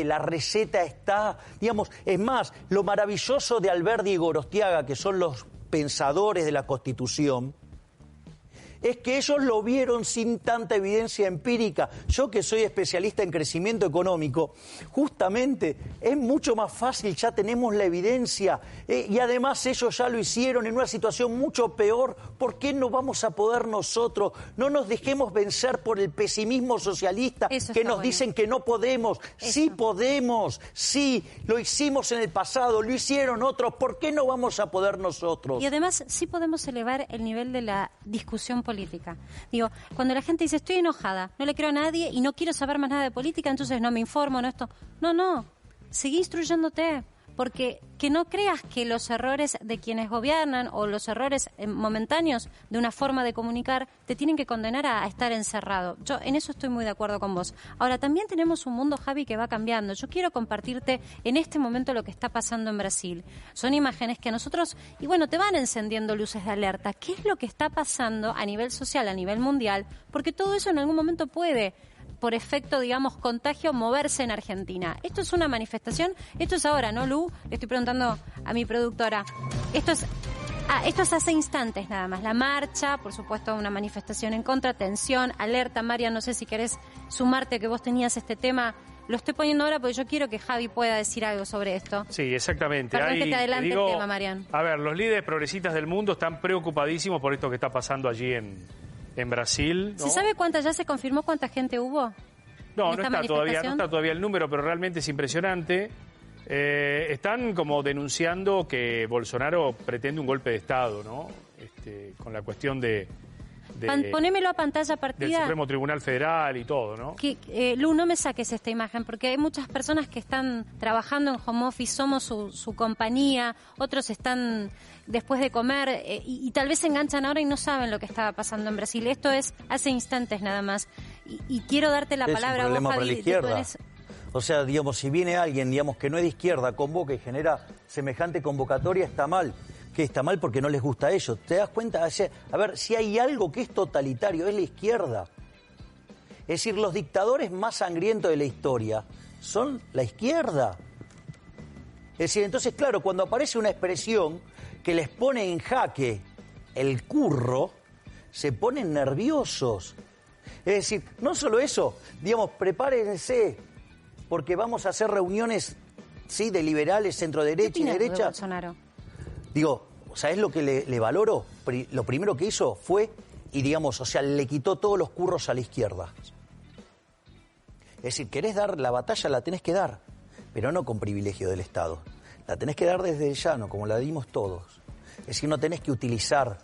Speaker 1: la receta está, digamos, es más, lo maravilloso de Alberdi y Gorostiaga, que son los pensadores de la Constitución, es que ellos lo vieron sin tanta evidencia empírica. Yo, que soy especialista en crecimiento económico, justamente es mucho más fácil, ya tenemos la evidencia, y además ellos ya lo hicieron en una situación mucho peor. ¿Por qué no vamos a poder nosotros? No nos dejemos vencer por el pesimismo socialista que nos dicen que no podemos. Sí podemos, sí, lo hicimos en el pasado, lo hicieron otros, ¿por qué no vamos a poder nosotros?
Speaker 2: Y además sí podemos elevar el nivel de la discusión política. Digo, cuando la gente dice estoy enojada, no le creo a nadie y no quiero saber más nada de política, entonces no me informo, no esto. No, seguí instruyéndote, porque que no creas que los errores de quienes gobiernan o los errores momentáneos de una forma de comunicar te tienen que condenar a estar encerrado. Yo en eso estoy muy de acuerdo con vos. Ahora, también tenemos un mundo, Javi, que va cambiando. Yo quiero compartirte en este momento lo que está pasando en Brasil. Son imágenes que a nosotros, y bueno, te van encendiendo luces de alerta. ¿Qué es lo que está pasando a nivel social, a nivel mundial? Porque todo eso en algún momento puede, por efecto, digamos, contagio, moverse en Argentina. Esto es una manifestación, esto es ahora, ¿no, Lu? Le estoy preguntando a mi productora. Esto es hace instantes nada más. La marcha, por supuesto, una manifestación en contra, tensión, alerta. María, no sé si querés sumarte, que vos tenías este tema. Lo estoy poniendo ahora porque yo quiero que Javi pueda decir algo sobre esto.
Speaker 3: Sí, exactamente.
Speaker 2: Perdón que te adelante el tema, Marian.
Speaker 3: A ver, los líderes progresistas del mundo están preocupadísimos por esto que está pasando allí en Brasil, ¿no?
Speaker 2: ¿Se sabe ya se confirmó cuánta gente hubo?
Speaker 3: No está todavía el número, pero realmente es impresionante. Están como denunciando que Bolsonaro pretende un golpe de Estado, ¿no? Con la cuestión
Speaker 2: Ponémelo a pantalla partida.
Speaker 3: Del Supremo Tribunal Federal y todo, ¿no?
Speaker 2: Lu, no me saques esta imagen, porque hay muchas personas que están trabajando en home office, somos su compañía, otros están después de comer y tal vez se enganchan ahora y no saben lo que estaba pasando en Brasil. Esto es hace instantes nada más. Y quiero darte la palabra a vos, Javi.
Speaker 1: Para la izquierda. O sea, digamos, si viene alguien, digamos, que no es de izquierda, convoca y genera semejante convocatoria, está mal. Que está mal porque no les gusta a ellos. ¿Te das cuenta? A ver, si hay algo que es totalitario, es la izquierda. Es decir, los dictadores más sangrientos de la historia son la izquierda. Es decir, entonces, claro, cuando aparece una expresión que les pone en jaque el curro, se ponen nerviosos. Es decir, no solo eso, digamos, prepárense, porque vamos a hacer reuniones, sí, de liberales, centro derecha y derecha.
Speaker 2: De Bolsonaro?
Speaker 1: Digo, ¿sabés lo que le valoro? Lo primero que hizo fue, y digamos, o sea, le quitó todos los curros a la izquierda. Es decir, querés dar la batalla, la tenés que dar, pero no con privilegio del Estado. La tenés que dar desde el llano, como la dimos todos. Es decir, no tenés que utilizar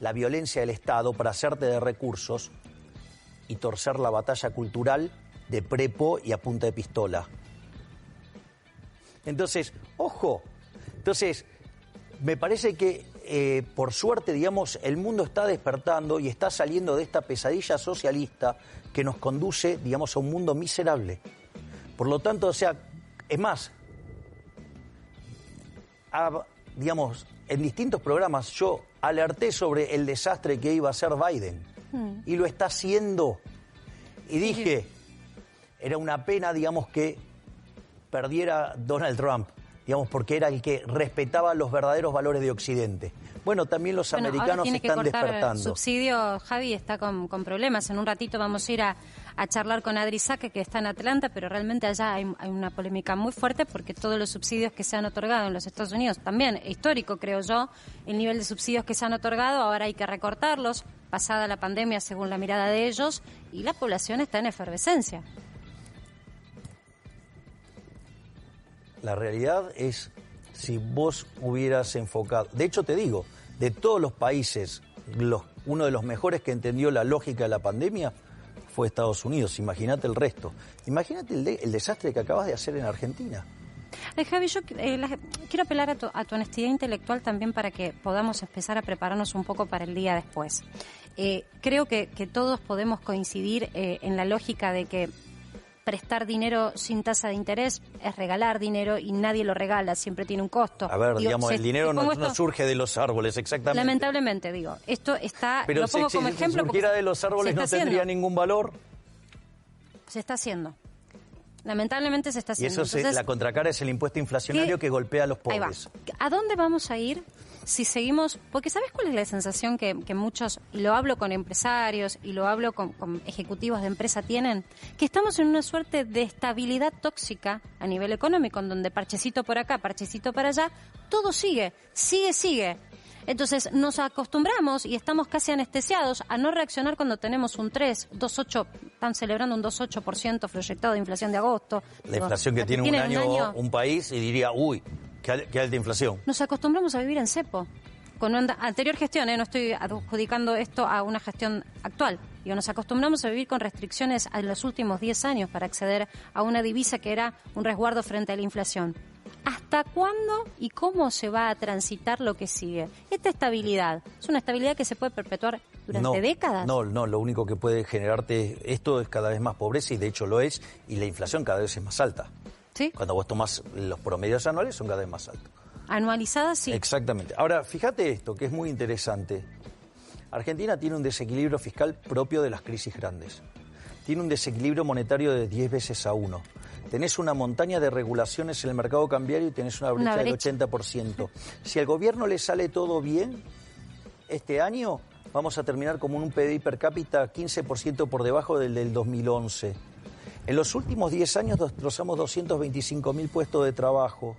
Speaker 1: la violencia del Estado para hacerte de recursos y torcer la batalla cultural de prepo y a punta de pistola. Entonces, ojo, me parece que, por suerte, digamos, el mundo está despertando y está saliendo de esta pesadilla socialista que nos conduce, digamos, a un mundo miserable. Por lo tanto, o sea, es más, digamos, en distintos programas yo alerté sobre el desastre que iba a hacer Biden y lo está haciendo. Y dije, era una pena, digamos, que perdiera Donald Trump, digamos, porque era el que respetaba los verdaderos valores de Occidente. Bueno, también los americanos están despertando.
Speaker 2: El subsidio, Javi, está con problemas. En un ratito vamos a ir a charlar con Adri Saque, que está en Atlanta, pero realmente allá hay una polémica muy fuerte porque todos los subsidios que se han otorgado en los Estados Unidos, también histórico, creo yo, el nivel de subsidios que se han otorgado, ahora hay que recortarlos, pasada la pandemia, según la mirada de ellos, y la población está en efervescencia.
Speaker 1: La realidad es, si vos hubieras enfocado... De hecho, te digo, de todos los países, uno de los mejores que entendió la lógica de la pandemia fue Estados Unidos, imagínate el resto. Imagínate el desastre que acabas de hacer en Argentina.
Speaker 2: Javi, yo quiero apelar a tu honestidad intelectual también para que podamos empezar a prepararnos un poco para el día después. Creo que todos podemos coincidir en la lógica de que prestar dinero sin tasa de interés es regalar dinero y nadie lo regala, siempre tiene un costo.
Speaker 1: A ver, digamos, el dinero no surge de los árboles, exactamente.
Speaker 2: Lamentablemente, digo, esto está,
Speaker 1: pero
Speaker 2: lo pongo como ejemplo.
Speaker 1: Si surgiera de los árboles no tendría ningún valor.
Speaker 2: Se está haciendo. Lamentablemente se está haciendo.
Speaker 1: Y eso la contracara es el impuesto inflacionario que golpea a los pobres.
Speaker 2: ¿A dónde vamos a ir si seguimos? Porque ¿sabes cuál es la sensación que muchos, y lo hablo con empresarios y lo hablo con ejecutivos de empresa, tienen? Que estamos en una suerte de estabilidad tóxica a nivel económico, en donde parchecito por acá, parchecito para allá, todo sigue. Entonces nos acostumbramos y estamos casi anestesiados a no reaccionar cuando tenemos un 2,8, están celebrando un 2,8% proyectado de inflación de agosto.
Speaker 1: La inflación que tiene un año un país y diría, uy, qué alta inflación.
Speaker 2: Nos acostumbramos a vivir en cepo. Con una anterior gestión, no estoy adjudicando esto a una gestión actual. Nos acostumbramos a vivir con restricciones en los últimos 10 años para acceder a una divisa que era un resguardo frente a la inflación. ¿Hasta cuándo y cómo se va a transitar lo que sigue? Esta estabilidad, ¿es una estabilidad que se puede perpetuar durante décadas?
Speaker 1: No, lo único que puede generarte esto es cada vez más pobreza, y de hecho lo es, y la inflación cada vez es más alta.
Speaker 2: ¿Sí?
Speaker 1: Cuando vos tomás los promedios anuales son cada vez más altos.
Speaker 2: Anualizadas, sí.
Speaker 1: Exactamente. Ahora, fíjate esto, que es muy interesante. Argentina tiene un desequilibrio fiscal propio de las crisis grandes. Tiene un desequilibrio monetario de 10 veces a 1. Tenés una montaña de regulaciones en el mercado cambiario y tenés una brecha del 80%. Si al gobierno le sale todo bien, este año vamos a terminar como un PBI per cápita 15% por debajo del 2011. En los últimos 10 años destrozamos 225.000 puestos de trabajo.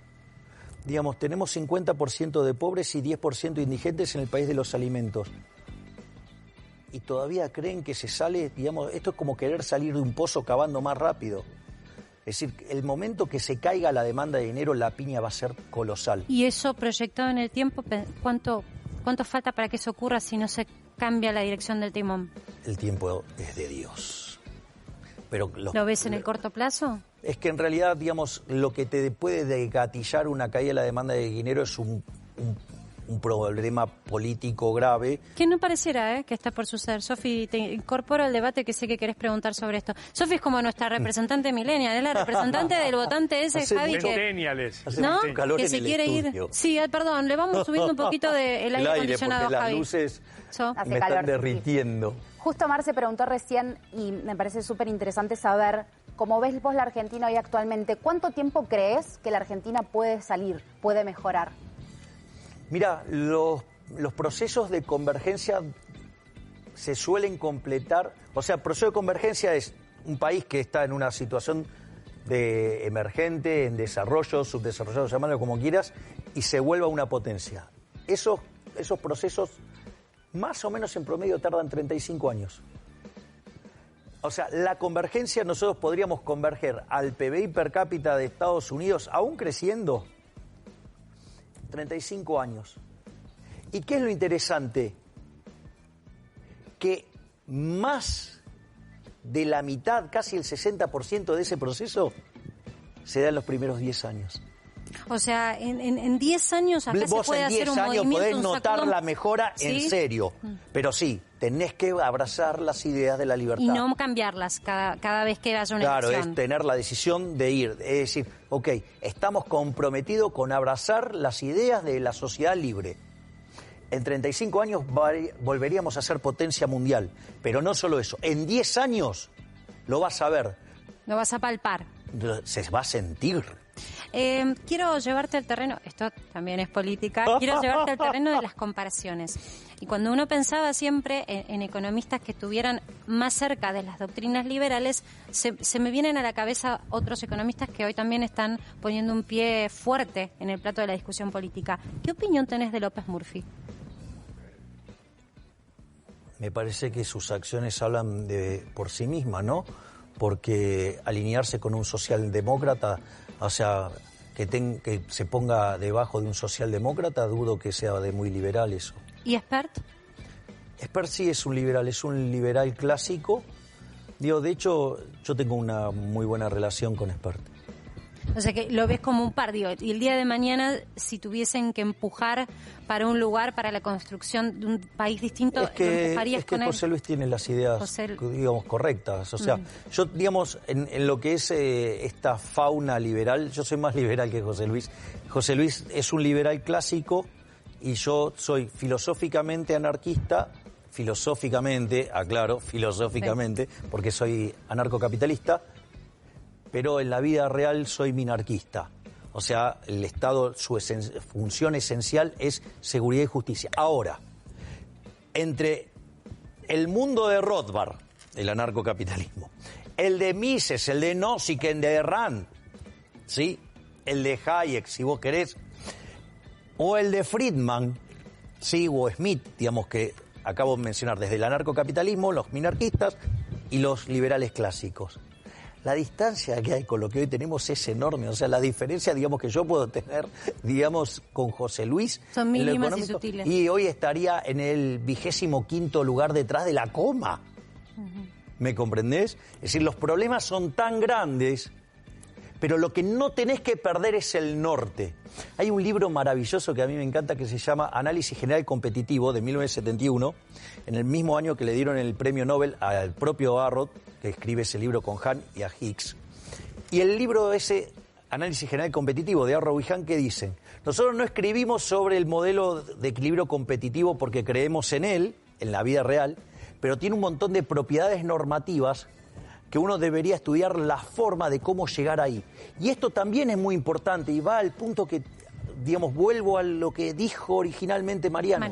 Speaker 1: Digamos, tenemos 50% de pobres y 10% indigentes en el país de los alimentos. Y todavía creen que se sale, digamos, esto es como querer salir de un pozo cavando más rápido. Es decir, el momento que se caiga la demanda de dinero, la piña va a ser colosal.
Speaker 2: Y eso proyectado en el tiempo, ¿cuánto falta para que eso ocurra si no se cambia la dirección del timón?
Speaker 1: El tiempo es de Dios. Pero
Speaker 2: ¿Lo ves en el corto plazo?
Speaker 1: Es que en realidad, digamos, lo que te puede degatillar una caída de la demanda de dinero es un problema político grave.
Speaker 2: Que no pareciera que está por suceder. Sofi, te incorporo al debate que sé que querés preguntar sobre esto. Sofi es como nuestra representante millennial, es la representante del votante ese, Javi, que se quiere ir. Sí, perdón, le vamos subiendo un poquito del aire acondicionado,
Speaker 1: porque
Speaker 2: Javi.
Speaker 1: Las luces
Speaker 4: Hace
Speaker 1: me
Speaker 4: calor,
Speaker 1: están derritiendo.
Speaker 4: Justo Mar se preguntó recién, y me parece súper interesante saber, cómo ves vos la Argentina hoy actualmente, ¿cuánto tiempo crees que la Argentina puede salir, puede mejorar?
Speaker 1: Mira, los procesos de convergencia se suelen completar. O sea, el proceso de convergencia es un país que está en una situación de emergente, en desarrollo, subdesarrollado, llamarlo como quieras, y se vuelva una potencia. Esos procesos, más o menos en promedio, tardan 35 años. O sea, la convergencia, nosotros podríamos converger al PBI per cápita de Estados Unidos, aún creciendo, 35 años. ¿Y qué es lo interesante? Que más de la mitad, casi el 60% de ese proceso, se da en los primeros 10 años.
Speaker 2: O sea, en 10 años acá
Speaker 1: vos
Speaker 2: se puede hacer un movimiento.
Speaker 1: Vos en 10 años podés notar la mejora en serio. Pero sí, tenés que abrazar las ideas de la libertad.
Speaker 2: Y no cambiarlas cada vez que haya una elección.
Speaker 1: Claro, es tener la decisión de ir. Es decir, ok, estamos comprometidos con abrazar las ideas de la sociedad libre. En 35 años volveríamos a ser potencia mundial. Pero no solo eso, en 10 años lo vas a ver.
Speaker 2: Lo vas a palpar.
Speaker 1: Se va a sentir.
Speaker 2: Quiero llevarte al terreno, esto también es política, quiero llevarte al terreno de las comparaciones. Y cuando uno pensaba siempre en economistas que estuvieran más cerca de las doctrinas liberales, se me vienen a la cabeza otros economistas que hoy también están poniendo un pie fuerte en el plato de la discusión política. ¿Qué opinión tenés de López Murphy?
Speaker 1: Me parece que sus acciones hablan por sí mismas, ¿no? Porque alinearse con un socialdemócrata, o sea, que se ponga debajo de un socialdemócrata, dudo que sea de muy liberal eso.
Speaker 2: ¿Y Espert?
Speaker 1: Espert sí es un liberal clásico, De hecho, yo tengo una muy buena relación con Espert.
Speaker 2: O sea que lo ves como un par, digo, y el día de mañana, si tuviesen que empujar para un lugar, para la construcción de un país distinto, ¿lo empujarías con él?
Speaker 1: José Luis tiene las ideas, digamos, correctas. O sea, yo, digamos, en lo que es esta fauna liberal, yo soy más liberal que José Luis. José Luis es un liberal clásico y yo soy filosóficamente anarquista, filosóficamente, porque soy anarcocapitalista, pero en la vida real soy minarquista. O sea, el Estado, su función esencial es seguridad y justicia. Ahora, entre el mundo de Rothbard, el anarcocapitalismo, el de Mises, el de Nozick, el de Rand, ¿sí? El de Hayek, si vos querés, o el de Friedman, ¿sí? O Smith, digamos, que acabo de mencionar, desde el anarcocapitalismo, los minarquistas y los liberales clásicos. La distancia que hay con lo que hoy tenemos es enorme. O sea, la diferencia, digamos, que yo puedo tener, digamos, con José Luis...
Speaker 2: Son mínimas y sutiles.
Speaker 1: Y hoy estaría en el 25º lugar detrás de la coma. ¿Me comprendés? Es decir, los problemas son tan grandes, pero lo que no tenés que perder es el norte. Hay un libro maravilloso que a mí me encanta que se llama Análisis General Competitivo, de 1971, en el mismo año que le dieron el premio Nobel al propio Arrow, que escribe ese libro con Hahn y a Hicks. Y el libro ese, Análisis General Competitivo, de Arrow y Hahn, ¿qué dicen? Nosotros no escribimos sobre el modelo de equilibrio competitivo porque creemos en él, en la vida real, pero tiene un montón de propiedades normativas que uno debería estudiar la forma de cómo llegar ahí. Y esto también es muy importante y va al punto que, digamos, vuelvo a lo que dijo originalmente Mariano,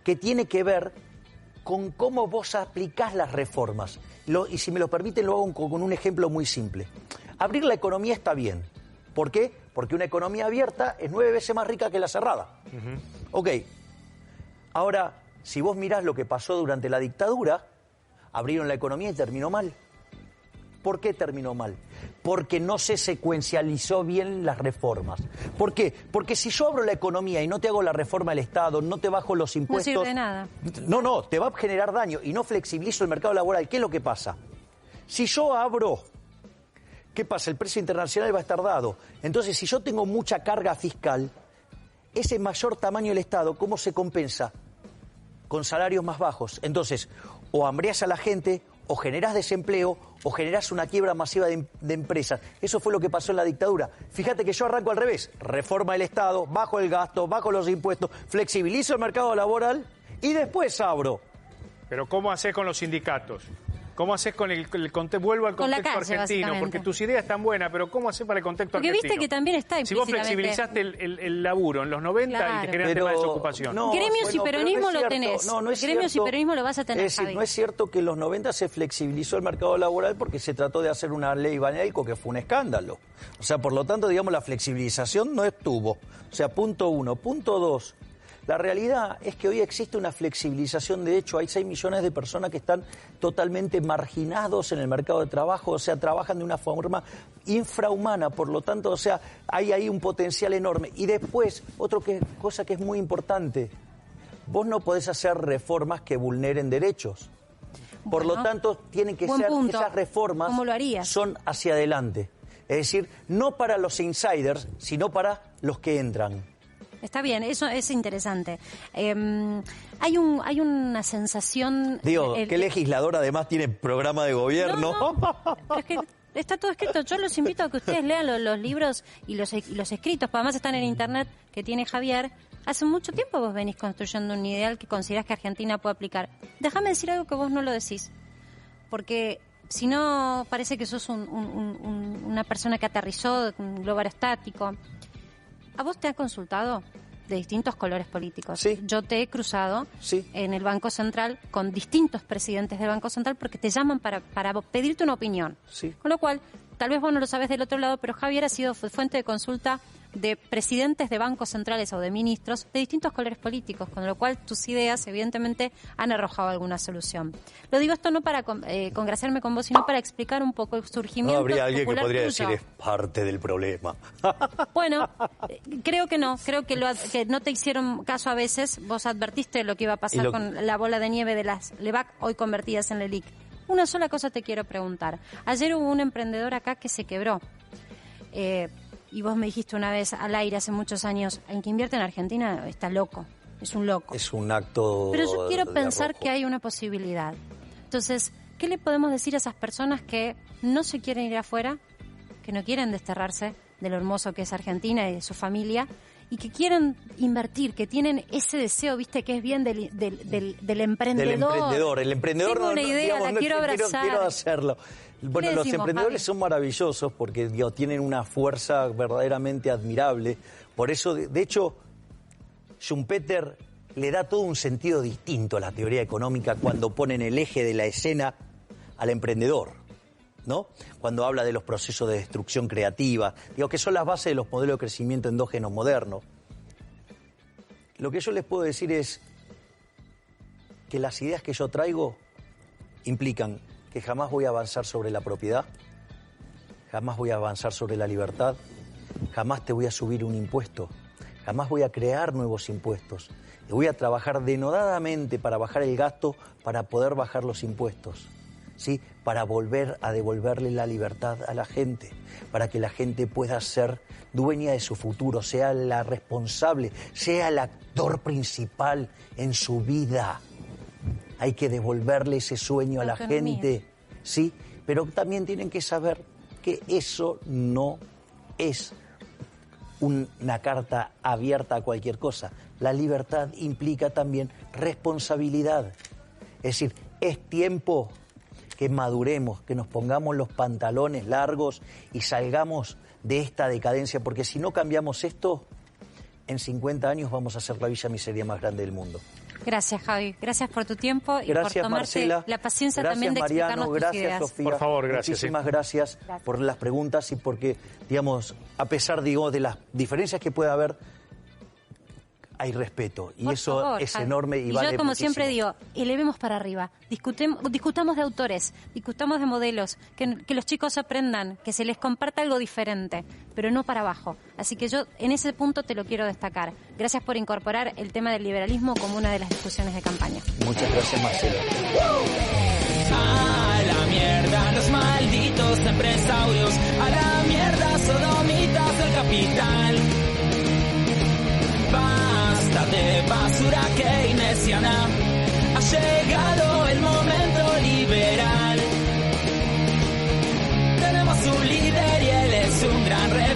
Speaker 1: que tiene que ver con cómo vos aplicás las reformas. Y si me lo permiten, lo hago con un ejemplo muy simple. Abrir la economía está bien. ¿Por qué? Porque una economía abierta es 9 veces más rica que la cerrada. Ok. Ahora, si vos mirás lo que pasó durante la dictadura, abrieron la economía y terminó mal. ¿Por qué terminó mal? Porque no se secuencializó bien las reformas. ¿Por qué? Porque si yo abro la economía y no te hago la reforma del Estado, no te bajo los impuestos...
Speaker 2: No sirve de nada.
Speaker 1: No, te va a generar daño y no flexibilizo el mercado laboral. ¿Qué es lo que pasa? Si yo abro, ¿qué pasa? El precio internacional va a estar dado. Entonces, si yo tengo mucha carga fiscal, ese mayor tamaño del Estado, ¿cómo se compensa? Con salarios más bajos. Entonces, o hambreás a la gente, o generás desempleo, o generás una quiebra masiva de empresas. Eso fue lo que pasó en la dictadura. Fíjate que yo arranco al revés. Reforma del Estado, bajo el gasto, bajo los impuestos, flexibilizo el mercado laboral y después abro.
Speaker 3: Pero ¿cómo hacés con los sindicatos? ¿Cómo haces con el contexto? Vuelvo al contexto argentino, porque tus ideas están buenas, pero ¿cómo haces para el contexto argentino?
Speaker 2: Porque viste que también está implícitamente.
Speaker 3: Si vos flexibilizaste el laburo en los 90 y te generaste más desocupación.
Speaker 2: Gremios y peronismo lo tenés. Gremios y peronismo lo vas a tener,
Speaker 1: Es decir, no es cierto que en los 90 se flexibilizó el mercado laboral porque se trató de hacer una ley Banelco que fue un escándalo. O sea, por lo tanto, digamos, la flexibilización no estuvo. O sea, punto uno. Punto dos. La realidad es que hoy existe una flexibilización. De hecho, hay 6 millones de personas que están totalmente marginados en el mercado de trabajo, o sea, trabajan de una forma infrahumana, por lo tanto, o sea, hay ahí un potencial enorme. Y después, cosa que es muy importante, vos no podés hacer reformas que vulneren derechos. Por lo tanto, tienen que ser esas reformas son hacia adelante. Es decir, no para los insiders, sino para los que entran.
Speaker 2: Está bien, eso es interesante. Hay una sensación...
Speaker 1: Digo, ¿qué legislador además tiene programa de gobierno?
Speaker 2: No. Es que está todo escrito. Yo los invito a que ustedes lean los libros y los escritos, además están en internet, que tiene Javier. Hace mucho tiempo vos venís construyendo un ideal que considerás que Argentina puede aplicar. Déjame decir algo que vos no lo decís, porque si no parece que sos una persona que aterrizó en un globo aerostático. ¿A vos te han consultado de distintos colores políticos?
Speaker 1: Sí.
Speaker 2: Yo te he cruzado en el Banco Central con distintos presidentes del Banco Central porque te llaman para pedirte una opinión.
Speaker 1: Sí.
Speaker 2: Con lo cual, tal vez vos no lo sabés del otro lado, pero Javier ha sido fuente de consulta de presidentes de bancos centrales o de ministros de distintos colores políticos, con lo cual tus ideas evidentemente han arrojado alguna solución. Lo digo esto no para congraciarme con vos, sino para explicar un poco el surgimiento.
Speaker 1: No habría alguien que podría
Speaker 2: tuyo.
Speaker 1: decir es parte del problema.
Speaker 2: Bueno, creo que no, que no te hicieron caso a veces. Vos advertiste lo que iba a pasar con la bola de nieve de las LEVAC, hoy convertidas en LELIC. Una sola cosa te quiero preguntar. Ayer hubo un emprendedor acá que se quebró. Y vos me dijiste una vez al aire hace muchos años, en que invierte en Argentina está loco, es un loco.
Speaker 1: Es un acto.
Speaker 2: Pero yo quiero pensar
Speaker 1: arrojo.
Speaker 2: que hay una posibilidad. Entonces, ¿qué le podemos decir a esas personas que no se quieren ir afuera, que no quieren desterrarse de lo hermoso que es Argentina y de su familia, y que quieren invertir, que tienen ese deseo, viste, que es bien del emprendedor?
Speaker 1: El emprendedor
Speaker 2: Tengo una idea,
Speaker 1: digamos,
Speaker 2: la quiero abrazar.
Speaker 1: Quiero hacerlo. Bueno, los
Speaker 2: decimos,
Speaker 1: emprendedores
Speaker 2: Javi?
Speaker 1: son maravillosos porque tienen una fuerza verdaderamente admirable. Por eso, de hecho, Schumpeter le da todo un sentido distinto a la teoría económica cuando pone en el eje de la escena al emprendedor, ¿no? Cuando habla de los procesos de destrucción creativa, que son las bases de los modelos de crecimiento endógenos modernos. Lo que yo les puedo decir es que las ideas que yo traigo implican que jamás voy a avanzar sobre la propiedad, jamás voy a avanzar sobre la libertad, jamás te voy a subir un impuesto, jamás voy a crear nuevos impuestos. Y voy a trabajar denodadamente para bajar el gasto, para poder bajar los impuestos, ¿sí? Para volver a devolverle la libertad a la gente, para que la gente pueda ser dueña de su futuro, sea la responsable, sea el actor principal en su vida. Hay que devolverle ese sueño a la gente, ¿sí? Pero también tienen que saber que eso no es una carta abierta a cualquier cosa. La libertad implica también responsabilidad. Es decir, es tiempo que maduremos, que nos pongamos los pantalones largos y salgamos de esta decadencia, porque si no cambiamos esto, en 50 años vamos a ser la Villa Miseria más grande del mundo.
Speaker 2: Gracias, Javi. Gracias por tu tiempo y
Speaker 1: gracias,
Speaker 2: por tomarte
Speaker 1: Marcela.
Speaker 2: La paciencia
Speaker 1: Gracias,
Speaker 2: también de
Speaker 1: Mariano.
Speaker 2: explicarnos tus
Speaker 1: Gracias,
Speaker 2: ideas.
Speaker 1: Sofía.
Speaker 3: Por favor, gracias.
Speaker 1: Muchísimas gracias por las preguntas y porque, digamos, a pesar, de las diferencias que pueda haber, hay respeto. Y
Speaker 2: Por
Speaker 1: eso
Speaker 2: favor,
Speaker 1: es
Speaker 2: Javi.
Speaker 1: enorme y vale
Speaker 2: yo, como
Speaker 1: muchísimo.
Speaker 2: siempre digo, elevemos para arriba. Discutamos de autores, discutamos de modelos, que los chicos aprendan, que se les comparta algo diferente, pero no para abajo. Así que yo en ese punto te lo quiero destacar. Gracias por incorporar el tema del liberalismo como una de las discusiones de campaña.
Speaker 1: Muchas gracias, Marcela.
Speaker 5: A la mierda los malditos empresarios, a la mierda sodomitas del capital. Basta de basura keynesiana, ha llegado